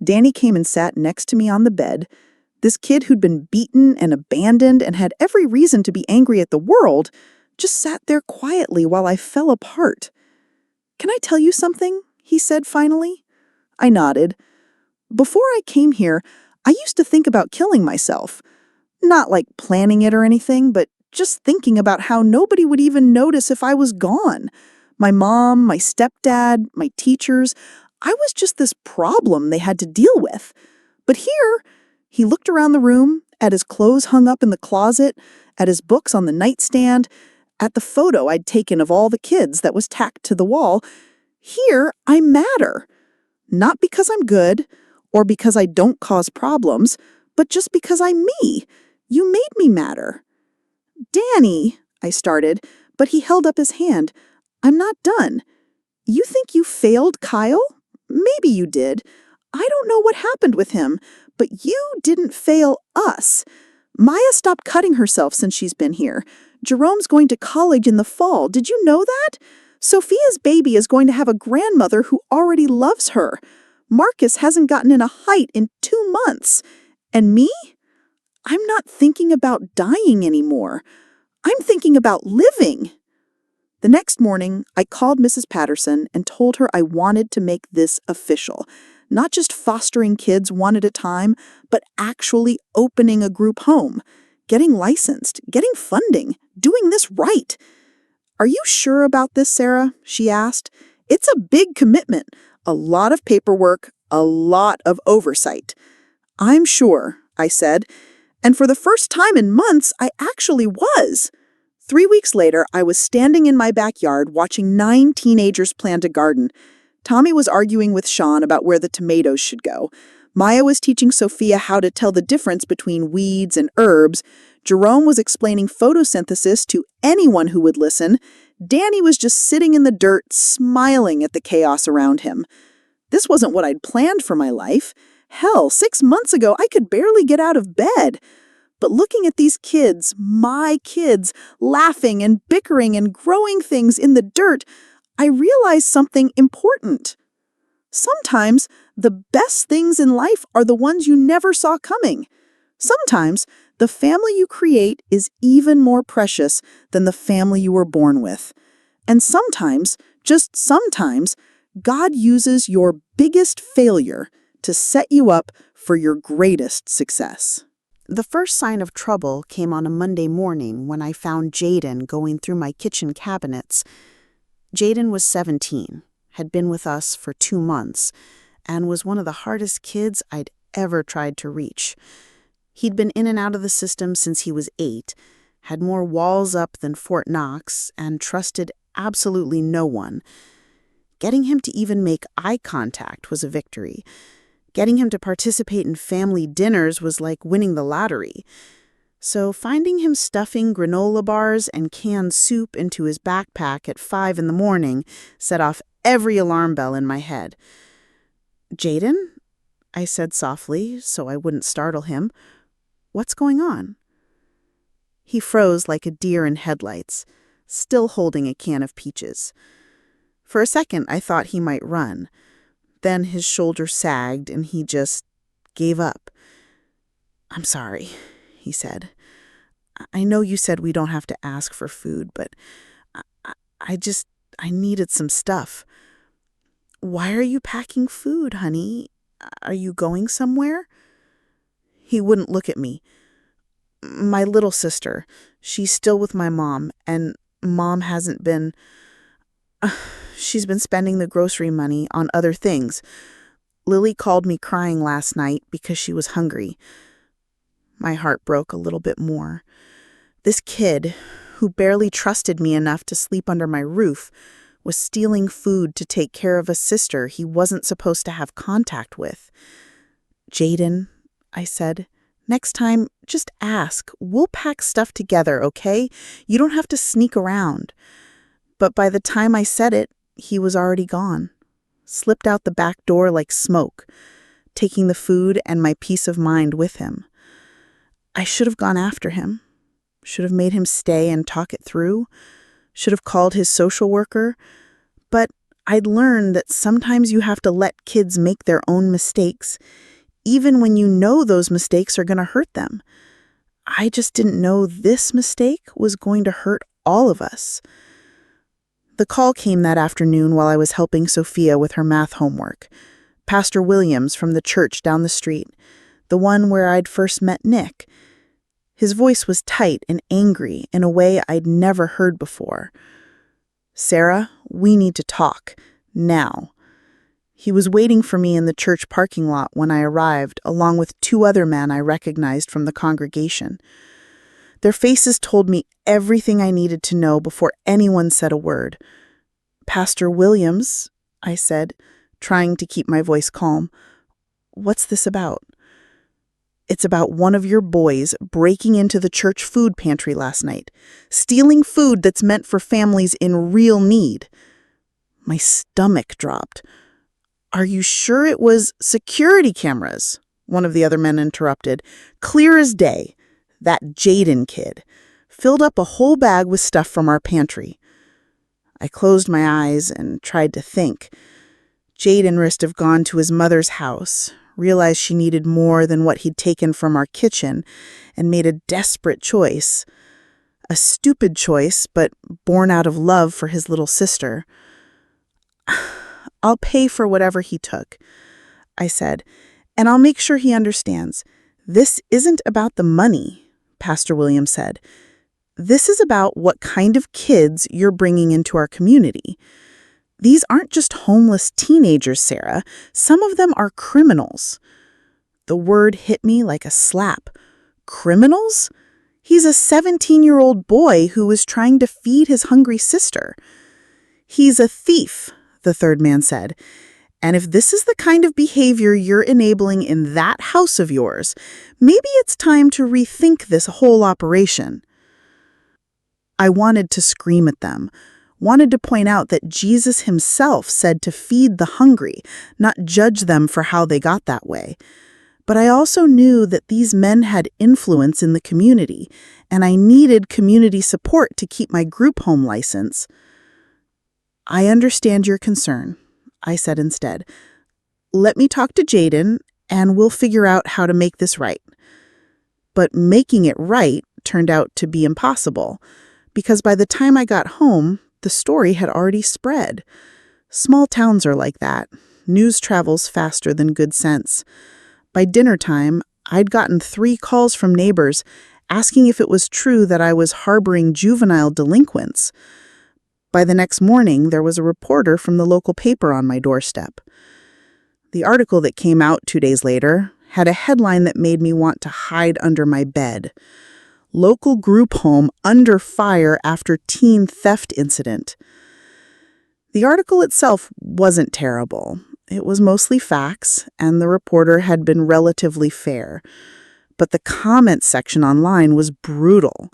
Danny came and sat next to me on the bed. This kid who'd been beaten and abandoned and had every reason to be angry at the world just sat there quietly while I fell apart. "Can I tell you something?" he said finally. I nodded. "Before I came here, I used to think about killing myself. Not like planning it or anything, but just thinking about how nobody would even notice if I was gone. My mom, my stepdad, my teachers. I was just this problem they had to deal with. But here," he looked around the room, at his clothes hung up in the closet, at his books on the nightstand, at the photo I'd taken of all the kids that was tacked to the wall. "Here, I matter. Not because I'm good, or because I don't cause problems, but just because I'm me. You made me matter." "Danny," I started, but he held up his hand. "I'm not done. You think you failed Kyle? Maybe you did. I don't know what happened with him, but you didn't fail us. Maya stopped cutting herself since she's been here. Jerome's going to college in the fall. Did you know that? Sophia's baby is going to have a grandmother who already loves her. Marcus hasn't gotten in a height in 2 months. And me? I'm not thinking about dying anymore. I'm thinking about living. The next morning, I called Mrs. Patterson and told her I wanted to make this official. Not just fostering kids one at a time, but actually opening a group home, getting licensed, getting funding, doing this right. Are you sure about this, Sarah? She asked. It's a big commitment, a lot of paperwork, a lot of oversight. I'm sure, I said. And for the first time in months, I actually was. 3 weeks later, I was standing in my backyard watching 9 teenagers plant a garden. Tommy was arguing with Sean about where the tomatoes should go. Maya was teaching Sophia how to tell the difference between weeds and herbs. Jerome was explaining photosynthesis to anyone who would listen. Danny was just sitting in the dirt, smiling at the chaos around him. This wasn't what I'd planned for my life. Hell, 6 months ago, I could barely get out of bed. But looking at these kids, my kids, laughing and bickering and growing things in the dirt, I realized something important. Sometimes the best things in life are the ones you never saw coming. Sometimes the family you create is even more precious than the family you were born with. And sometimes, just sometimes, God uses your biggest failure to set you up for your greatest success. The first sign of trouble came on a Monday morning when I found Jaden going through my kitchen cabinets. Jaden was 17, had been with us for 2 months, and was one of the hardest kids I'd ever tried to reach. He'd been in and out of the system since he was 8, had more walls up than Fort Knox, and trusted absolutely no one. Getting him to even make eye contact was a victory. Getting him to participate in family dinners was like winning the lottery. So finding him stuffing granola bars and canned soup into his backpack at 5 in the morning set off every alarm bell in my head. "Jaden?" I said softly so I wouldn't startle him. "What's going on?" He froze like a deer in headlights, still holding a can of peaches. For a second, I thought he might run. Then his shoulder sagged and he just gave up. "I'm sorry," he said. "I know you said we don't have to ask for food, but I needed some stuff." "Why are you packing food, honey? Are you going somewhere?" He wouldn't look at me. "My little sister, she's still with my mom, and Mom hasn't been... She's been spending the grocery money on other things. Lily called me crying last night because she was hungry." My heart broke a little bit more. This kid, who barely trusted me enough to sleep under my roof, was stealing food to take care of a sister he wasn't supposed to have contact with. "Jaden," I said, "next time, just ask. We'll pack stuff together, okay? You don't have to sneak around." But by the time I said it, he was already gone, slipped out the back door like smoke, taking the food and my peace of mind with him. I should have gone after him, should have made him stay and talk it through, should have called his social worker, but I'd learned that sometimes you have to let kids make their own mistakes, even when you know those mistakes are going to hurt them. I just didn't know this mistake was going to hurt all of us. The call came that afternoon while I was helping Sophia with her math homework. Pastor Williams from the church down the street, the one where I'd first met Nick. His voice was tight and angry in a way I'd never heard before. "Sarah, we need to talk. Now." He was waiting for me in the church parking lot when I arrived, along with 2 other men I recognized from the congregation. Their faces told me everything I needed to know before anyone said a word. "Pastor Williams," I said, trying to keep my voice calm, "what's this about?" "It's about one of your boys breaking into the church food pantry last night, stealing food that's meant for families in real need." My stomach dropped. Are you sure it was security cameras? One of the other men interrupted. Clear as day. That Jaden kid filled up a whole bag with stuff from our pantry. I closed my eyes and tried to think. Jaden must have gone to his mother's house, realized she needed more than what he'd taken from our kitchen, and made a desperate choice. A stupid choice, but born out of love for his little sister. I'll pay for whatever he took, I said, and I'll make sure he understands. This isn't about the money, Pastor William said. This is about what kind of kids you're bringing into our community. These aren't just homeless teenagers, Sarah. Some of them are criminals. The word hit me like a slap. Criminals? He's a 17-year-old boy who was trying to feed his hungry sister. He's a thief, the third man said. And if this is the kind of behavior you're enabling in that house of yours, maybe it's time to rethink this whole operation. I wanted to scream at them, wanted to point out that Jesus himself said to feed the hungry, not judge them for how they got that way. But I also knew that these men had influence in the community, and I needed community support to keep my group home license. I understand your concern, I said instead. Let me talk to Jaden, and we'll figure out how to make this right. But making it right turned out to be impossible, because by the time I got home, the story had already spread. Small towns are like that. News travels faster than good sense. By dinner time, I'd gotten 3 calls from neighbors asking if it was true that I was harboring juvenile delinquents. By the next morning, there was a reporter from the local paper on my doorstep. The article that came out 2 days later had a headline that made me want to hide under my bed. Local group home under fire after teen theft incident. The article itself wasn't terrible. It was mostly facts, and the reporter had been relatively fair. But the comments section online was brutal.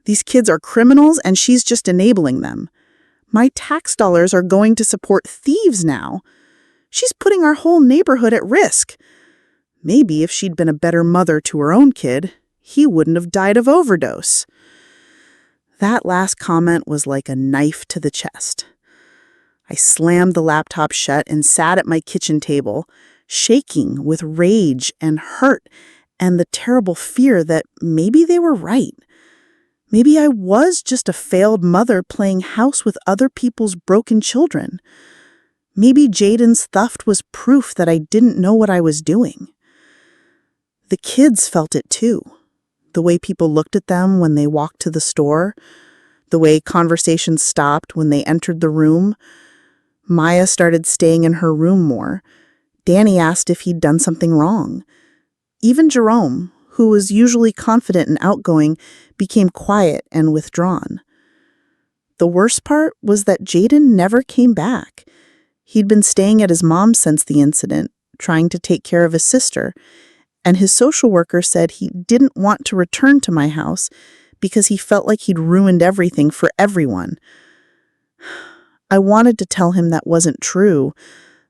These kids are criminals, and she's just enabling them. My tax dollars are going to support thieves now. She's putting our whole neighborhood at risk. Maybe if she'd been a better mother to her own kid, he wouldn't have died of overdose. That last comment was like a knife to the chest. I slammed the laptop shut and sat at my kitchen table, shaking with rage and hurt and the terrible fear that maybe they were right. Maybe I was just a failed mother playing house with other people's broken children. Maybe Jaden's theft was proof that I didn't know what I was doing. The kids felt it too. The way people looked at them when they walked to the store, the way conversations stopped when they entered the room. Maya started staying in her room more. Danny asked if he'd done something wrong. Even Jerome, who was usually confident and outgoing, became quiet and withdrawn. The worst part was that Jaden never came back. He'd been staying at his mom's since the incident, trying to take care of his sister, and his social worker said he didn't want to return to my house because he felt like he'd ruined everything for everyone. I wanted to tell him that wasn't true,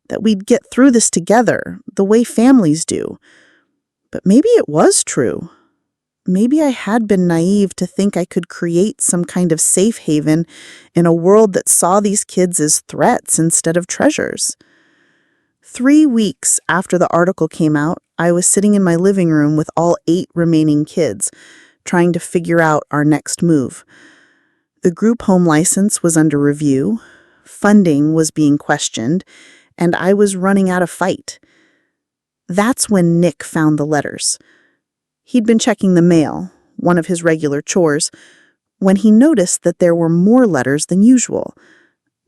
that we'd get through this together, the way families do. But maybe it was true. Maybe I had been naive to think I could create some kind of safe haven in a world that saw these kids as threats instead of treasures. 3 weeks after the article came out, I was sitting in my living room with all 8 remaining kids, trying to figure out our next move. The group home license was under review, funding was being questioned, and I was running out of fight. That's when Nick found the letters. He'd been checking the mail, one of his regular chores, when he noticed that there were more letters than usual.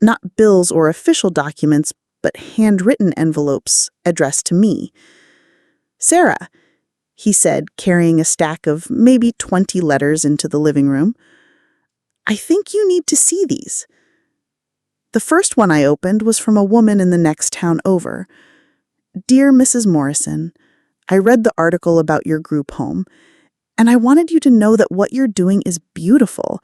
Not bills or official documents, but handwritten envelopes addressed to me. "Sarah," he said, carrying a stack of maybe 20 letters into the living room, "I think you need to see these." The first one I opened was from a woman in the next town over. "Dear Mrs. Morrison, I read the article about your group home, and I wanted you to know that what you're doing is beautiful.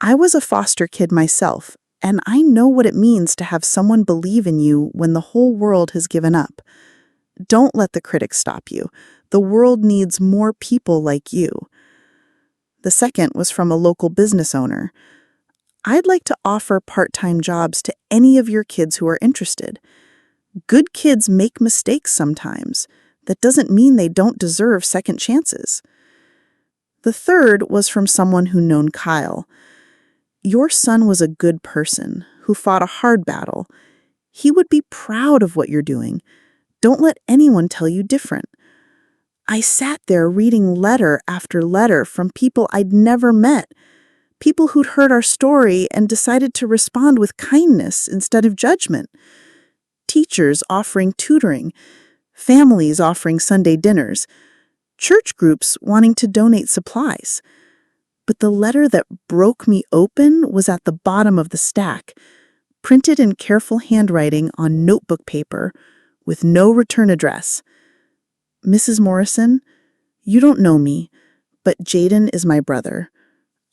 I was a foster kid myself, And I know what it means to have someone believe in you when the whole world has given up. Don't let the critics stop you. The world needs more people like you. The second was from a local business owner. I'd like to offer part-time jobs to any of your kids who are interested. Good kids make mistakes sometimes. That doesn't mean they don't deserve second chances. The third was from someone who'd known Kyle. Your son was a good person who fought a hard battle. He would be proud of what you're doing. Don't let anyone tell you different. I sat there reading letter after letter from people I'd never met, people who'd heard our story and decided to respond with kindness instead of judgment. Teachers offering tutoring, families offering Sunday dinners, church groups wanting to donate supplies. But the letter that broke me open was at the bottom of the stack, printed in careful handwriting on notebook paper with no return address. Mrs. Morrison, you don't know me, but Jaden is my brother.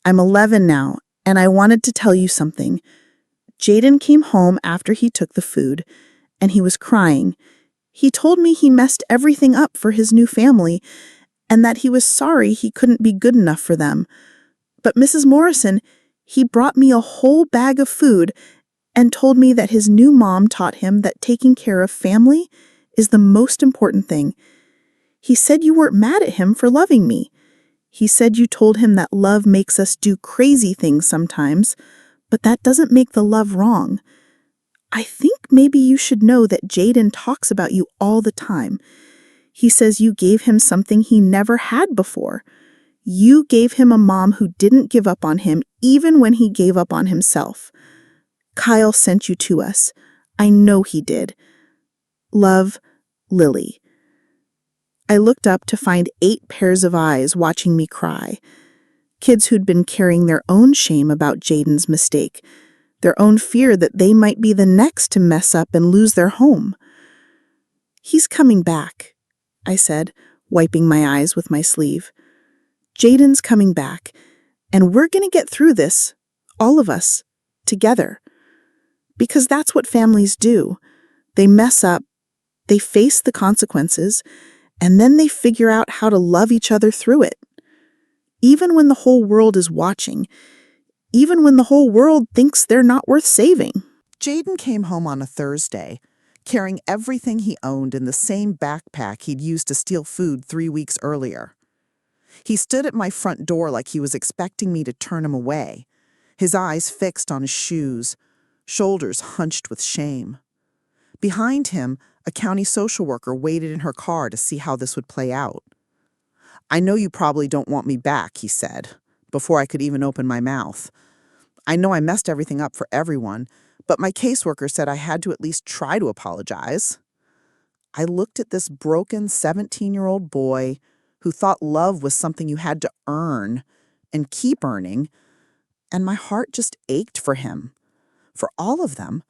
I'm 11 now, and I wanted to tell you something. Jaden came home after he took the food, and he was crying. He told me he messed everything up for his new family, and that he was sorry he couldn't be good enough for them. But Mrs. Morrison, he brought me a whole bag of food and told me that his new mom taught him that taking care of family is the most important thing. He said you weren't mad at him for loving me. He said you told him that love makes us do crazy things sometimes, but that doesn't make the love wrong. I think maybe you should know that Jaden talks about you all the time. He says you gave him something he never had before. You gave him a mom who didn't give up on him even when he gave up on himself. Kyle sent you to us. I know he did. Love, Lily. I looked up to find 8 pairs of eyes watching me cry. Kids who'd been carrying their own shame about Jaden's mistake, their own fear that they might be the next to mess up and lose their home. He's coming back, I said, wiping my eyes with my sleeve. Jaden's coming back, and we're going to get through this, all of us, together. Because that's what families do. They mess up, they face the consequences, and then they figure out how to love each other through it. Even when the whole world is watching, even when the whole world thinks they're not worth saving. Jaden came home on a Thursday, carrying everything he owned in the same backpack he'd used to steal food 3 weeks earlier. He stood at my front door like he was expecting me to turn him away, his eyes fixed on his shoes, shoulders hunched with shame. Behind him, a county social worker waited in her car to see how this would play out. I know you probably don't want me back, he said, before I could even open my mouth. I know I messed everything up for everyone, but my caseworker said I had to at least try to apologize. I looked at this broken 17-year-old boy who thought love was something you had to earn and keep earning, and my heart just ached for him, for all of them,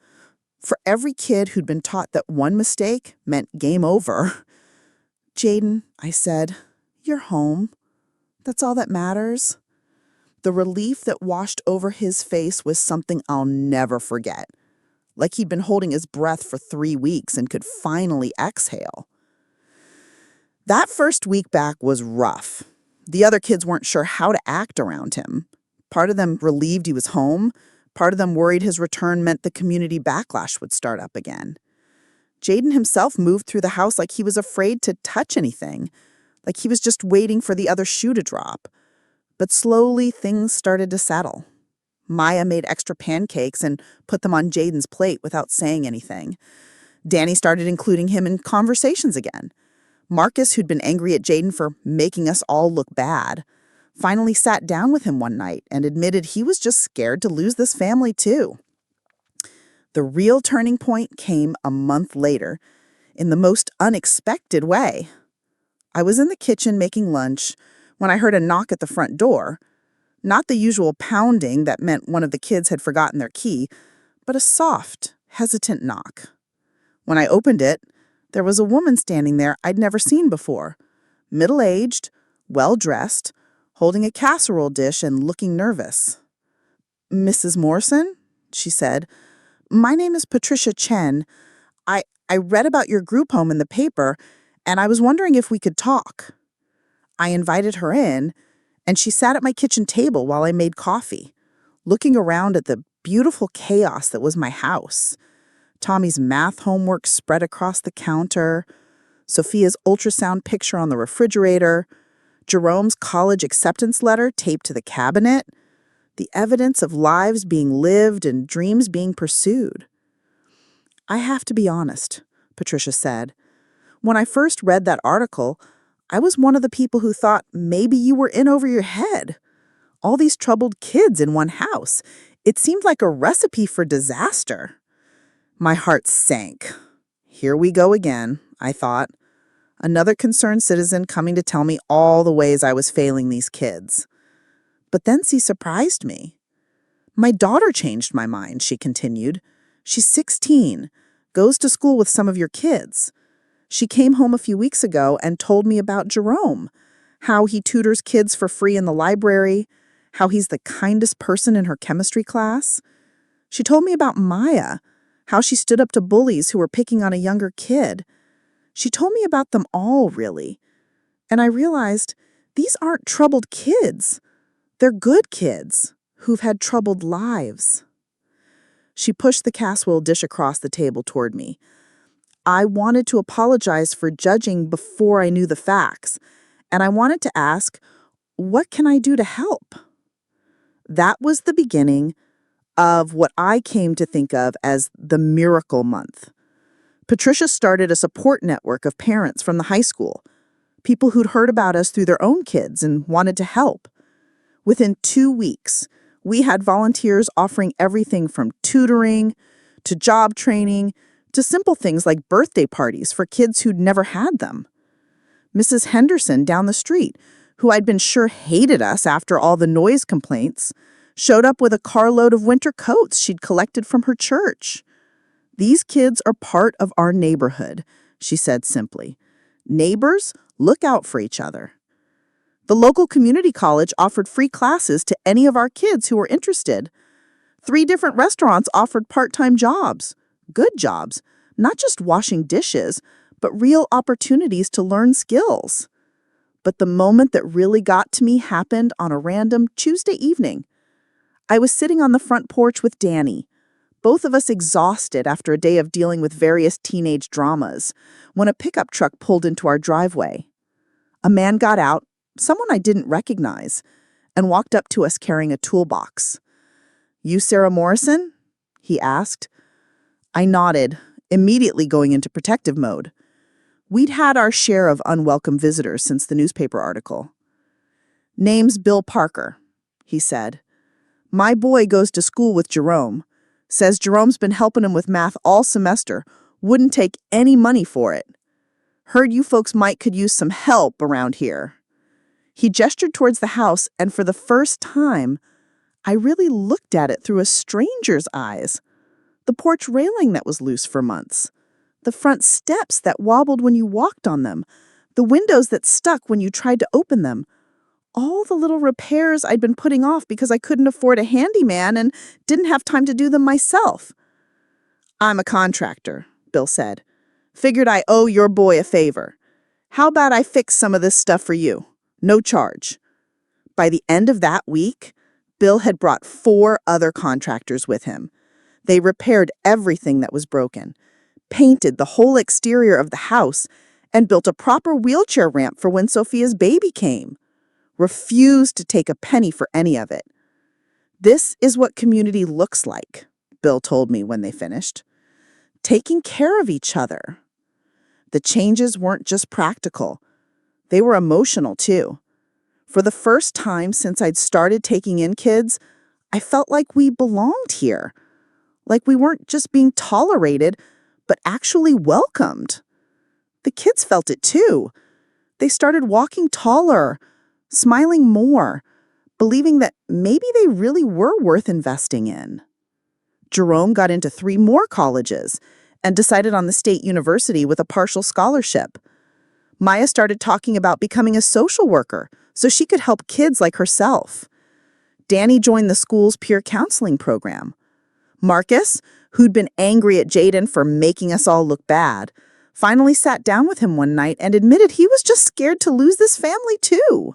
for every kid who'd been taught that one mistake meant game over. Jaden, I said, you're home. That's all that matters. The relief that washed over his face was something I'll never forget, like he'd been holding his breath for 3 weeks and could finally exhale. That first week back was rough. The other kids weren't sure how to act around him. Part of them relieved he was home. Part of them worried his return meant the community backlash would start up again. Jaden himself moved through the house like he was afraid to touch anything, like he was just waiting for the other shoe to drop. But slowly things started to settle. Maya made extra pancakes and put them on Jaden's plate without saying anything. Danny started including him in conversations again. Marcus, who'd been angry at Jaden for making us all look bad, finally sat down with him one night and admitted he was just scared to lose this family too. The real turning point came a month later, in the most unexpected way. I was in the kitchen making lunch when I heard a knock at the front door. Not the usual pounding that meant one of the kids had forgotten their key, but a soft, hesitant knock. When I opened it, there was a woman standing there I'd never seen before, middle-aged, well-dressed, holding a casserole dish and looking nervous. Mrs. Morrison? she said. "My name is Patricia Chen. I read about your group home in the paper, and I was wondering if we could talk." I invited her in, and she sat at my kitchen table while I made coffee, looking around at the beautiful chaos that was my house. Tommy's math homework spread across the counter, Sophia's ultrasound picture on the refrigerator, Jerome's college acceptance letter taped to the cabinet, the evidence of lives being lived and dreams being pursued. "I have to be honest," Patricia said. "When I first read that article, I was one of the people who thought maybe you were in over your head. All these troubled kids in one house. It seemed like a recipe for disaster." My heart sank. Here we go again, I thought. Another concerned citizen coming to tell me all the ways I was failing these kids. But then she surprised me. "My daughter changed my mind," she continued. "She's 16, goes to school with some of your kids. She came home a few weeks ago and told me about Jerome, how he tutors kids for free in the library, how he's the kindest person in her chemistry class. She told me about Maya, how she stood up to bullies who were picking on a younger kid. She told me about them all, really. And I realized these aren't troubled kids. They're good kids who've had troubled lives." She pushed the casserole dish across the table toward me. I wanted to apologize for judging before I knew the facts, and I wanted to ask, what can I do to help? That was the beginning of what I came to think of as the Miracle Month. Patricia started a support network of parents from the high school, people who'd heard about us through their own kids and wanted to help. Within 2 weeks, we had volunteers offering everything from tutoring to job training to simple things like birthday parties for kids who'd never had them. Mrs. Henderson down the street, who I'd been sure hated us after all the noise complaints, showed up with a carload of winter coats she'd collected from her church. "These kids are part of our neighborhood," she said simply. "Neighbors, look out for each other." The local community college offered free classes to any of our kids who were interested. 3 different restaurants offered part-time jobs. Good jobs, not just washing dishes, but real opportunities to learn skills. But the moment that really got to me happened on a random Tuesday evening. I was sitting on the front porch with Danny, both of us exhausted after a day of dealing with various teenage dramas, when a pickup truck pulled into our driveway. A man got out, someone I didn't recognize, and walked up to us carrying a toolbox. "You Sarah Morrison?" he asked. I nodded, immediately going into protective mode. We'd had our share of unwelcome visitors since the newspaper article. "Name's Bill Parker," he said. "My boy goes to school with Jerome. Says Jerome's been helping him with math all semester. Wouldn't take any money for it. Heard you folks could use some help around here." He gestured towards the house, and for the first time, I really looked at it through a stranger's eyes. The porch railing that was loose for months, the front steps that wobbled when you walked on them, the windows that stuck when you tried to open them, all the little repairs I'd been putting off because I couldn't afford a handyman and didn't have time to do them myself. "I'm a contractor," Bill said. "Figured I owe your boy a favor. How about I fix some of this stuff for you? No charge." By the end of that week, Bill had brought 4 other contractors with him. They repaired everything that was broken, painted the whole exterior of the house, and built a proper wheelchair ramp for when Sophia's baby came. Refused to take a penny for any of it. "This is what community looks like," Bill told me when they finished. "Taking care of each other." The changes weren't just practical. They were emotional, too. For the first time since I'd started taking in kids, I felt like we belonged here. Like we weren't just being tolerated, but actually welcomed. The kids felt it too. They started walking taller, smiling more, believing that maybe they really were worth investing in. Jerome got into 3 more colleges and decided on the state university with a partial scholarship. Maya started talking about becoming a social worker so she could help kids like herself. Danny joined the school's peer counseling program. Marcus, who'd been angry at Jaden for making us all look bad, finally sat down with him one night and admitted he was just scared to lose this family too.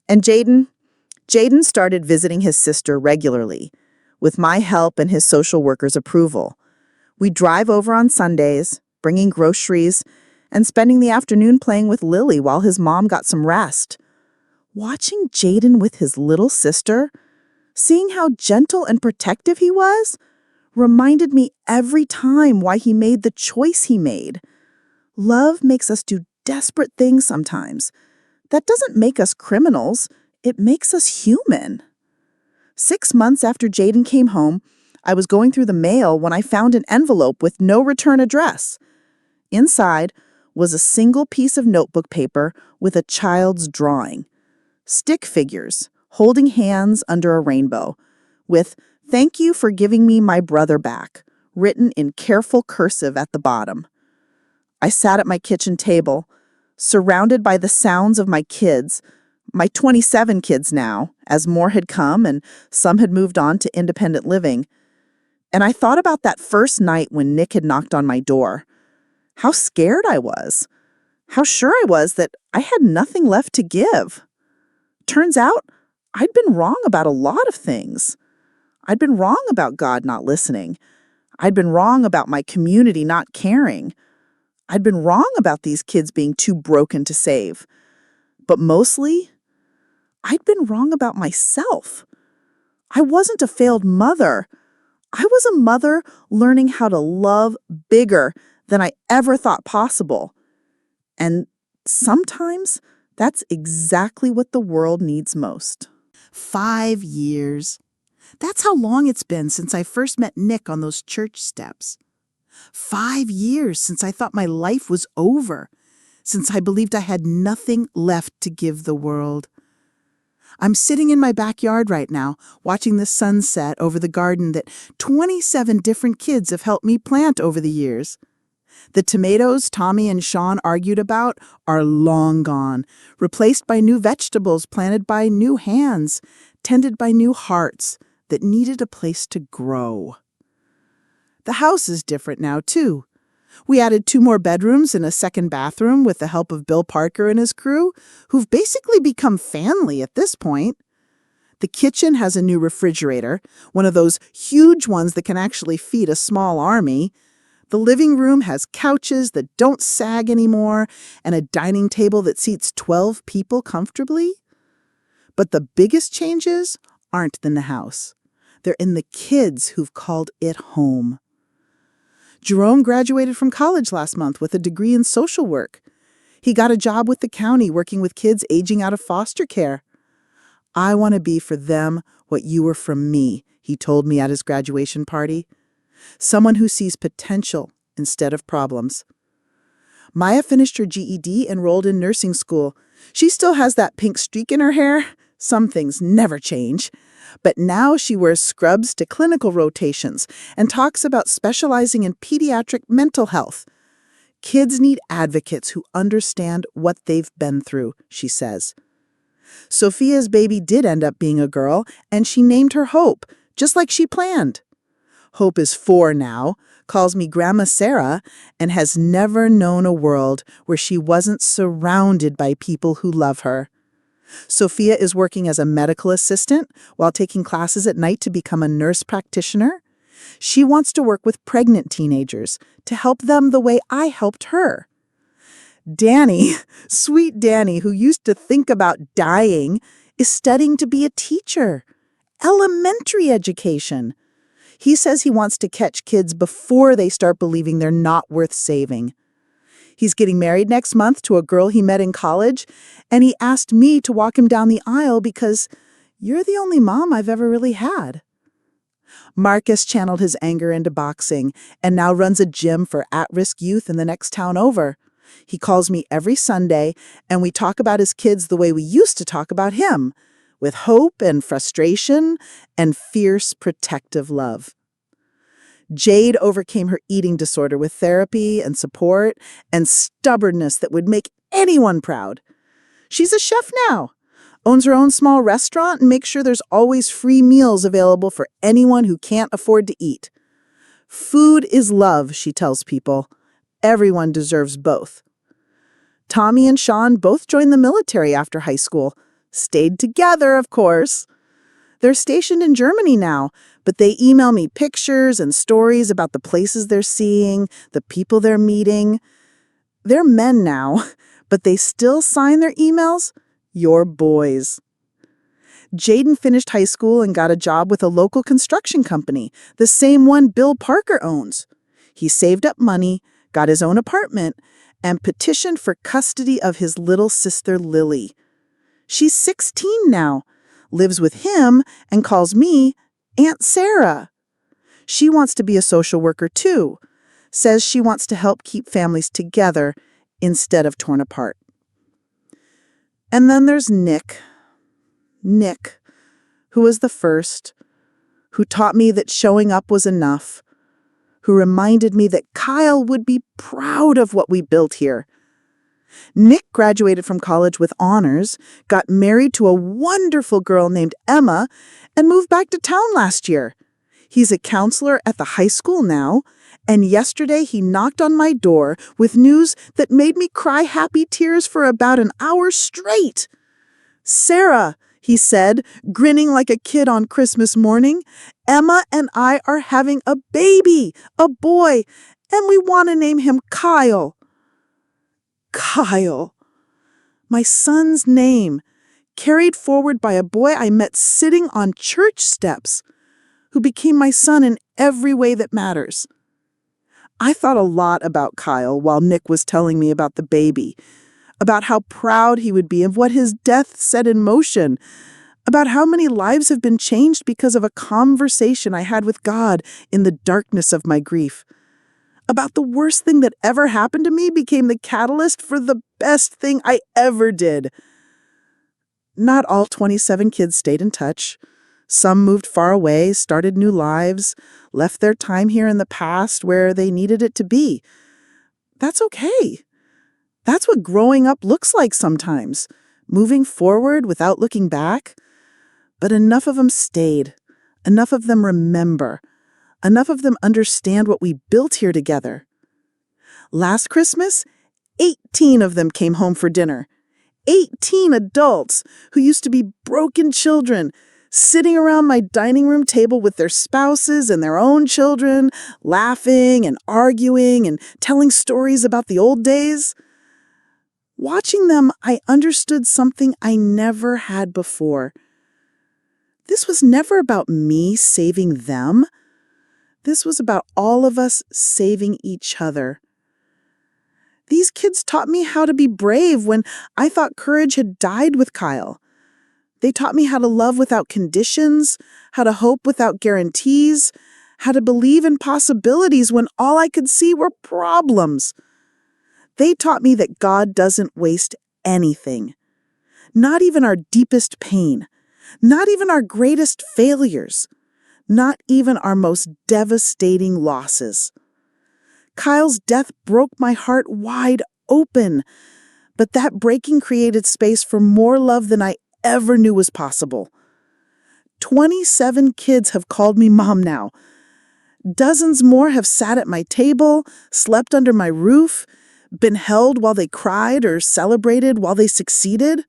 And Jaden started visiting his sister regularly, with my help and his social worker's approval. We'd drive over on Sundays, bringing groceries, and spending the afternoon playing with Lily while his mom got some rest. Watching Jaden with his little sister, seeing how gentle and protective he was, reminded me every time why he made the choice he made. Love makes us do desperate things sometimes. That doesn't make us criminals. It makes us human. 6 months after Jaden came home, I was going through the mail when I found an envelope with no return address. Inside was a single piece of notebook paper with a child's drawing. Stick figures, holding hands under a rainbow, with "Thank you for giving me my brother back," written in careful cursive at the bottom. I sat at my kitchen table, surrounded by the sounds of my kids, my 27 kids now, as more had come and some had moved on to independent living. And I thought about that first night when Nick had knocked on my door. How scared I was. How sure I was that I had nothing left to give. Turns out, I'd been wrong about a lot of things. I'd been wrong about God not listening. I'd been wrong about my community not caring. I'd been wrong about these kids being too broken to save. But mostly, I'd been wrong about myself. I wasn't a failed mother. I was a mother learning how to love bigger than I ever thought possible. And sometimes that's exactly what the world needs most. 5 years. That's how long it's been since I first met Nick on those church steps. 5 years since I thought my life was over, since I believed I had nothing left to give the world. I'm sitting in my backyard right now, watching the sunset over the garden that 27 different kids have helped me plant over the years. The tomatoes Tommy and Sean argued about are long gone, replaced by new vegetables planted by new hands, tended by new hearts that needed a place to grow. The house is different now, too. We added 2 more bedrooms and a second bathroom with the help of Bill Parker and his crew, who've basically become family at this point. The kitchen has a new refrigerator, one of those huge ones that can actually feed a small army. The living room has couches that don't sag anymore and a dining table that seats 12 people comfortably. But the biggest changes aren't in the house. They're in the kids who've called it home. Jerome graduated from college last month with a degree in social work. He got a job with the county working with kids aging out of foster care. "I want to be for them what you were for me," he told me at his graduation party. Someone who sees potential instead of problems. Maya finished her GED, enrolled in nursing school. She still has that pink streak in her hair. Some things never change. But now she wears scrubs to clinical rotations and talks about specializing in pediatric mental health. Kids need advocates who understand what they've been through, she says. Sophia's baby did end up being a girl, and she named her Hope, just like she planned. Hope is 4 now, calls me Grandma Sarah, and has never known a world where she wasn't surrounded by people who love her. Sophia is working as a medical assistant while taking classes at night to become a nurse practitioner. She wants to work with pregnant teenagers to help them the way I helped her. Danny, sweet Danny, who used to think about dying, is studying to be a teacher. Elementary education. He says he wants to catch kids before they start believing they're not worth saving. He's getting married next month to a girl he met in college, and he asked me to walk him down the aisle because you're the only mom I've ever really had. Marcus channeled his anger into boxing and now runs a gym for at-risk youth in the next town over. He calls me every Sunday, and we talk about his kids the way we used to talk about him, with hope and frustration and fierce protective love. Jade overcame her eating disorder with therapy and support and stubbornness that would make anyone proud. She's a chef now, owns her own small restaurant, and makes sure there's always free meals available for anyone who can't afford to eat. Food is love, she tells people. Everyone deserves both. Tommy and Sean both joined the military after high school. Stayed together, of course. They're stationed in Germany now, but they email me pictures and stories about the places they're seeing, the people they're meeting. They're men now, but they still sign their emails, "Your boys." Jaden finished high school and got a job with a local construction company, the same one Bill Parker owns. He saved up money, got his own apartment, and petitioned for custody of his little sister Lily. She's 16 now, lives with him, and calls me Aunt Sarah. She wants to be a social worker too, says she wants to help keep families together instead of torn apart. And then there's Nick. Nick, who was the first, who taught me that showing up was enough, who reminded me that Kyle would be proud of what we built here. Nick graduated from college with honors, got married to a wonderful girl named Emma, and moved back to town last year. He's a counselor at the high school now, and yesterday he knocked on my door with news that made me cry happy tears for about an hour straight. "Sarah," he said, grinning like a kid on Christmas morning, "Emma and I are having a baby, a boy, and we want to name him Kyle." Kyle. My son's name, carried forward by a boy I met sitting on church steps, who became my son in every way that matters. I thought a lot about Kyle while Nick was telling me about the baby, about how proud he would be of what his death set in motion, about how many lives have been changed because of a conversation I had with God in the darkness of my grief, about the worst thing that ever happened to me became the catalyst for the best thing I ever did. Not all 27 kids stayed in touch. Some moved far away, started new lives, left their time here in the past where they needed it to be. That's okay. That's what growing up looks like sometimes, moving forward without looking back. But enough of them stayed. Enough of them remember. Enough of them understand what we built here together. Last Christmas, 18 of them came home for dinner. 18 adults who used to be broken children, sitting around my dining room table with their spouses and their own children, laughing and arguing and telling stories about the old days. Watching them, I understood something I never had before. This was never about me saving them. This was about all of us saving each other. These kids taught me how to be brave when I thought courage had died with Kyle. They taught me how to love without conditions, how to hope without guarantees, how to believe in possibilities when all I could see were problems. They taught me that God doesn't waste anything, not even our deepest pain, not even our greatest failures, not even our most devastating losses. Kyle's death broke my heart wide open, but that breaking created space for more love than I ever knew was possible. 27 kids have called me mom now. Dozens more have sat at my table, slept under my roof, been held while they cried or celebrated while they succeeded.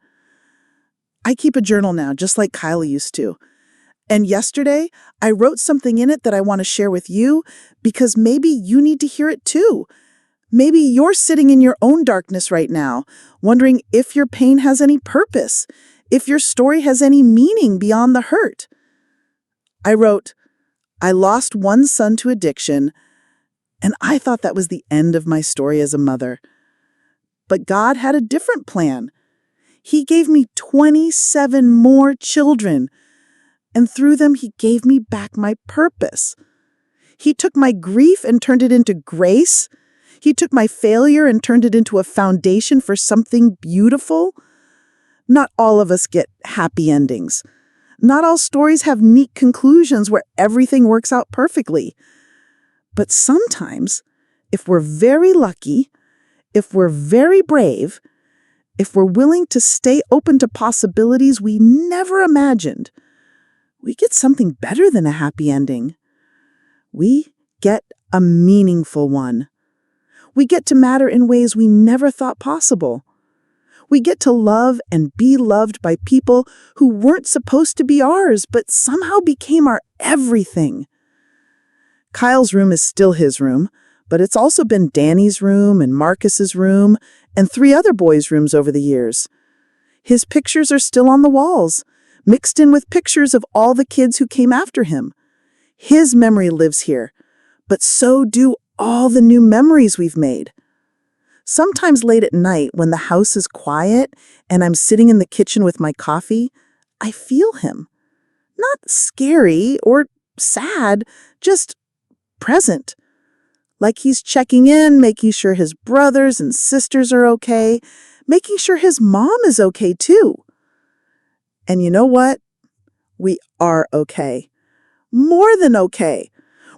I keep a journal now, just like Kyle used to. And yesterday, I wrote something in it that I want to share with you because maybe you need to hear it too. Maybe you're sitting in your own darkness right now, wondering if your pain has any purpose, if your story has any meaning beyond the hurt. I wrote, "I lost one son to addiction, and I thought that was the end of my story as a mother. But God had a different plan. He gave me 27 more children, and through them He gave me back my purpose. He took my grief and turned it into grace. He took my failure and turned it into a foundation for something beautiful. Not all of us get happy endings. Not all stories have neat conclusions where everything works out perfectly. But sometimes, if we're very lucky, if we're very brave, if we're willing to stay open to possibilities we never imagined, we get something better than a happy ending. We get a meaningful one. We get to matter in ways we never thought possible. We get to love and be loved by people who weren't supposed to be ours, but somehow became our everything. Kyle's room is still his room, but it's also been Danny's room and Marcus's room and 3 other boys' rooms over the years. His pictures are still on the walls, mixed in with pictures of all the kids who came after him. His memory lives here, but so do all the new memories we've made. Sometimes late at night, when the house is quiet and I'm sitting in the kitchen with my coffee, I feel him. Not scary or sad, just present. Like he's checking in, making sure his brothers and sisters are okay, making sure his mom is okay too. And you know what? We are okay. More than okay.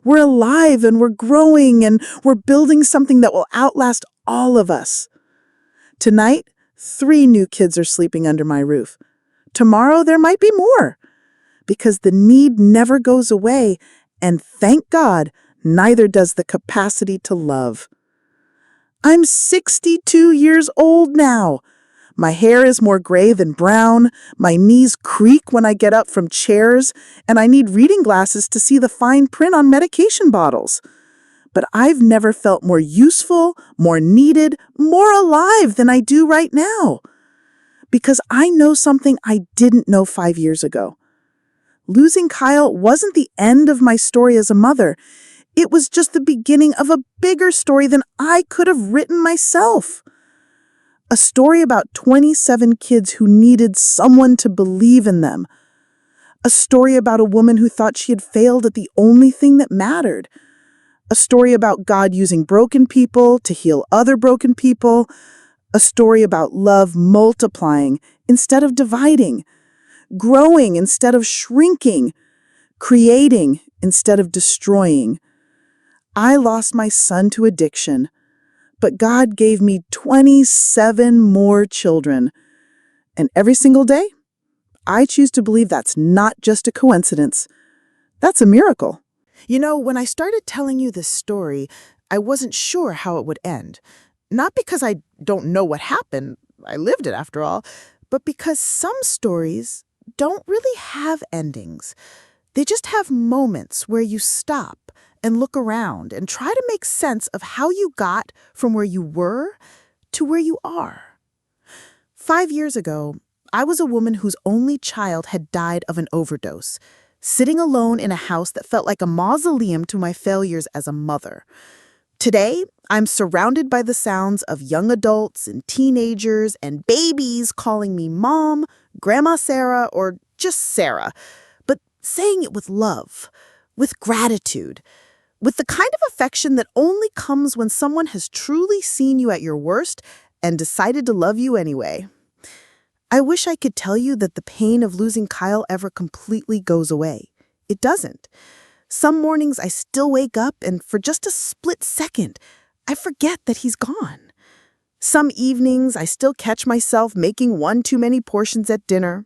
We're alive and we're growing and we're building something that will outlast all of us. Tonight, 3 new kids are sleeping under my roof. Tomorrow, there might be more. Because the need never goes away, and thank God, neither does the capacity to love. I'm 62 years old now. My hair is more gray than brown, my knees creak when I get up from chairs, and I need reading glasses to see the fine print on medication bottles. But I've never felt more useful, more needed, more alive than I do right now. Because I know something I didn't know 5 years ago. Losing Kyle wasn't the end of my story as a mother. It was just the beginning of a bigger story than I could have written myself. A story about 27 kids who needed someone to believe in them. A story about a woman who thought she had failed at the only thing that mattered. A story about God using broken people to heal other broken people. A story about love multiplying instead of dividing. Growing instead of shrinking. Creating instead of destroying. I lost my son to addiction, but God gave me 27 more children. And every single day, I choose to believe that's not just a coincidence. That's a miracle. You know, when I started telling you this story, I wasn't sure how it would end. Not because I don't know what happened, I lived it after all, but because some stories don't really have endings. They just have moments where you stop and look around and try to make sense of how you got from where you were to where you are. 5 years ago, I was a woman whose only child had died of an overdose, sitting alone in a house that felt like a mausoleum to my failures as a mother. Today, I'm surrounded by the sounds of young adults and teenagers and babies calling me Mom, Grandma Sarah, or just Sarah, but saying it with love, with gratitude, with the kind of affection that only comes when someone has truly seen you at your worst and decided to love you anyway. I wish I could tell you that the pain of losing Kyle ever completely goes away. It doesn't. Some mornings I still wake up and for just a split second, I forget that he's gone. Some evenings I still catch myself making one too many portions at dinner.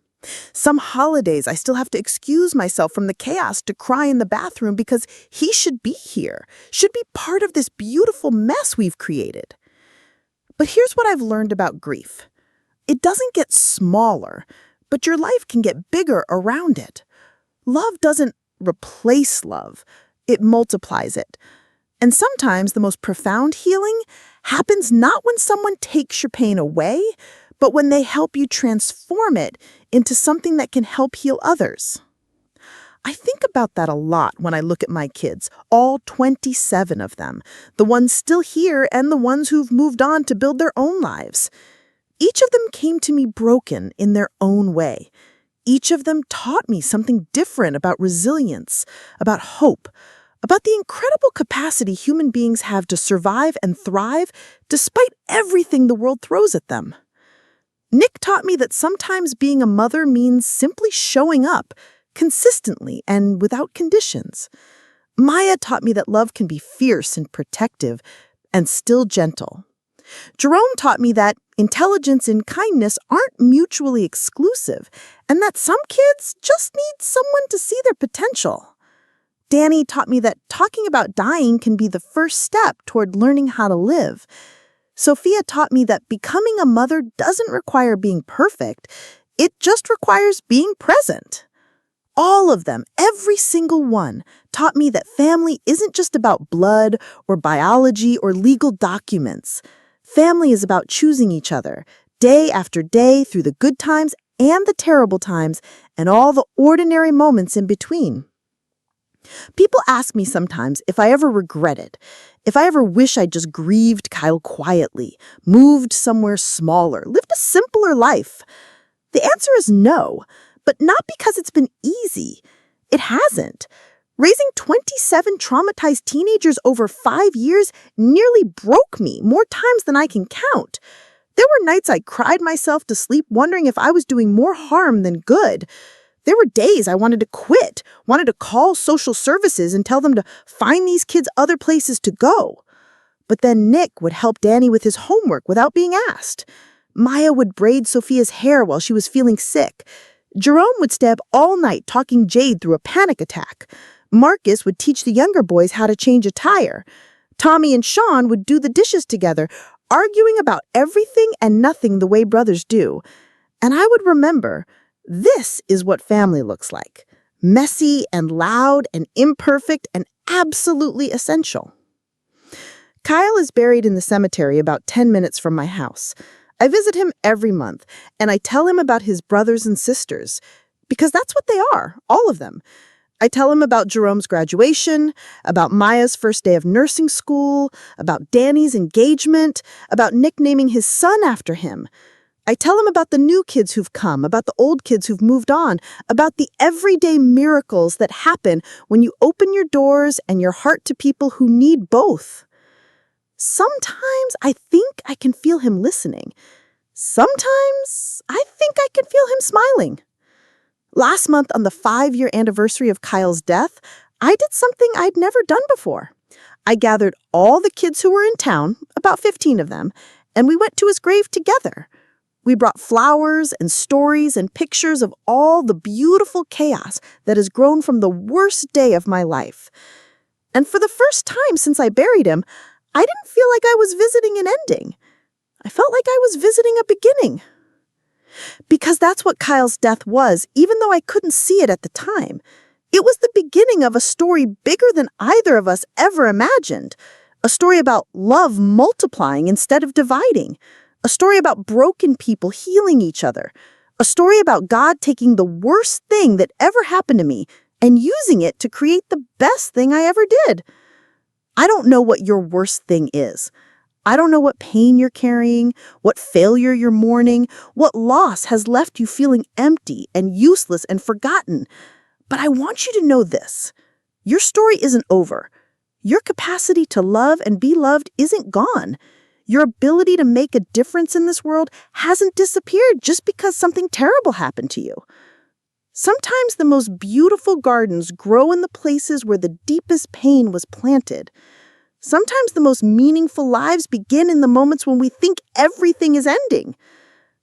Some holidays I still have to excuse myself from the chaos to cry in the bathroom because he should be here, should be part of this beautiful mess we've created. But here's what I've learned about grief. It doesn't get smaller, but your life can get bigger around it. Love doesn't replace love, it multiplies it. And sometimes the most profound healing happens not when someone takes your pain away, but when they help you transform it into something that can help heal others. I think about that a lot when I look at my kids, all 27 of them, the ones still here and the ones who've moved on to build their own lives. Each of them came to me broken in their own way. Each of them taught me something different about resilience, about hope, about the incredible capacity human beings have to survive and thrive despite everything the world throws at them. Nick taught me that sometimes being a mother means simply showing up, consistently and without conditions. Maya taught me that love can be fierce and protective and still gentle. Jerome taught me that intelligence and kindness aren't mutually exclusive, and that some kids just need someone to see their potential. Danny taught me that talking about dying can be the first step toward learning how to live. Sophia taught me that becoming a mother doesn't require being perfect, it just requires being present. All of them, every single one, taught me that family isn't just about blood or biology or legal documents. Family is about choosing each other, day after day, through the good times and the terrible times, and all the ordinary moments in between. People ask me sometimes if I ever regret it, if I ever wish I'd just grieved Kyle quietly, moved somewhere smaller, lived a simpler life. The answer is no, but not because it's been easy. It hasn't. Raising 27 traumatized teenagers over 5 years nearly broke me more times than I can count. There were nights I cried myself to sleep wondering if I was doing more harm than good. There were days I wanted to quit, wanted to call social services and tell them to find these kids other places to go. But then Nick would help Danny with his homework without being asked. Maya would braid Sophia's hair while she was feeling sick. Jerome would stay up all night talking Jade through a panic attack. Marcus would teach the younger boys how to change a tire. Tommy and Sean would do the dishes together, arguing about everything and nothing the way brothers do. And I would remember, this is what family looks like. Messy and loud and imperfect and absolutely essential. Kyle is buried in the cemetery about 10 minutes from my house. I visit him every month, and I tell him about his brothers and sisters, because that's what they are, all of them. I tell him about Jerome's graduation, about Maya's first day of nursing school, about Danny's engagement, about nicknaming his son after him. I tell him about the new kids who've come, about the old kids who've moved on, about the everyday miracles that happen when you open your doors and your heart to people who need both. Sometimes I think I can feel him listening. Sometimes I think I can feel him smiling. Last month, on the 5-year anniversary of Kyle's death, I did something I'd never done before. I gathered all the kids who were in town, about 15 of them, and we went to his grave together. We brought flowers and stories and pictures of all the beautiful chaos that has grown from the worst day of my life. And for the first time since I buried him, I didn't feel like I was visiting an ending. I felt like I was visiting a beginning. Because that's what Kyle's death was, even though I couldn't see it at the time. It was the beginning of a story bigger than either of us ever imagined. A story about love multiplying instead of dividing. A story about broken people healing each other. A story about God taking the worst thing that ever happened to me and using it to create the best thing I ever did. I don't know what your worst thing is. I don't know what pain you're carrying, what failure you're mourning, what loss has left you feeling empty and useless and forgotten. But I want you to know this. Your story isn't over. Your capacity to love and be loved isn't gone. Your ability to make a difference in this world hasn't disappeared just because something terrible happened to you. Sometimes the most beautiful gardens grow in the places where the deepest pain was planted. Sometimes the most meaningful lives begin in the moments when we think everything is ending.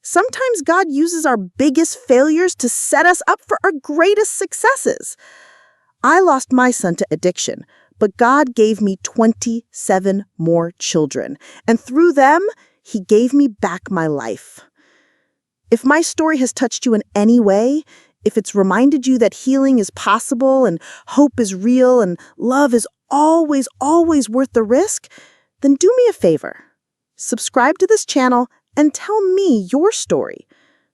Sometimes God uses our biggest failures to set us up for our greatest successes. I lost my son to addiction, but God gave me 27 more children, and through them, He gave me back my life. If my story has touched you in any way, if it's reminded you that healing is possible and hope is real and love is always, always worth the risk, then do me a favor. Subscribe to this channel and tell me your story.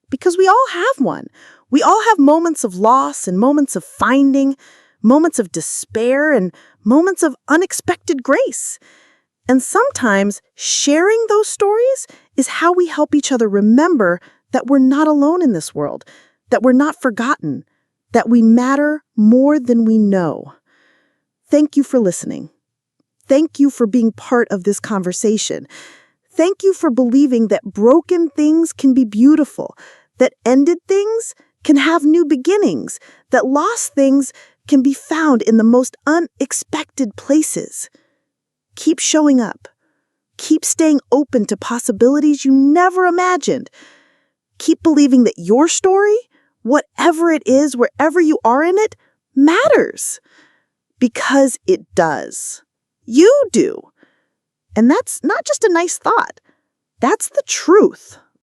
Because we all have one. We all have moments of loss and moments of finding, moments of despair and moments of unexpected grace. And sometimes sharing those stories is how we help each other remember that we're not alone in this world, that we're not forgotten, that we matter more than we know. Thank you for listening. Thank you for being part of this conversation. Thank you for believing that broken things can be beautiful, that ended things can have new beginnings, that lost things can be found in the most unexpected places. Keep showing up. Keep staying open to possibilities you never imagined. Keep believing that your story, whatever it is, wherever you are in it, matters. Because it does. You do. And that's not just a nice thought. That's the truth.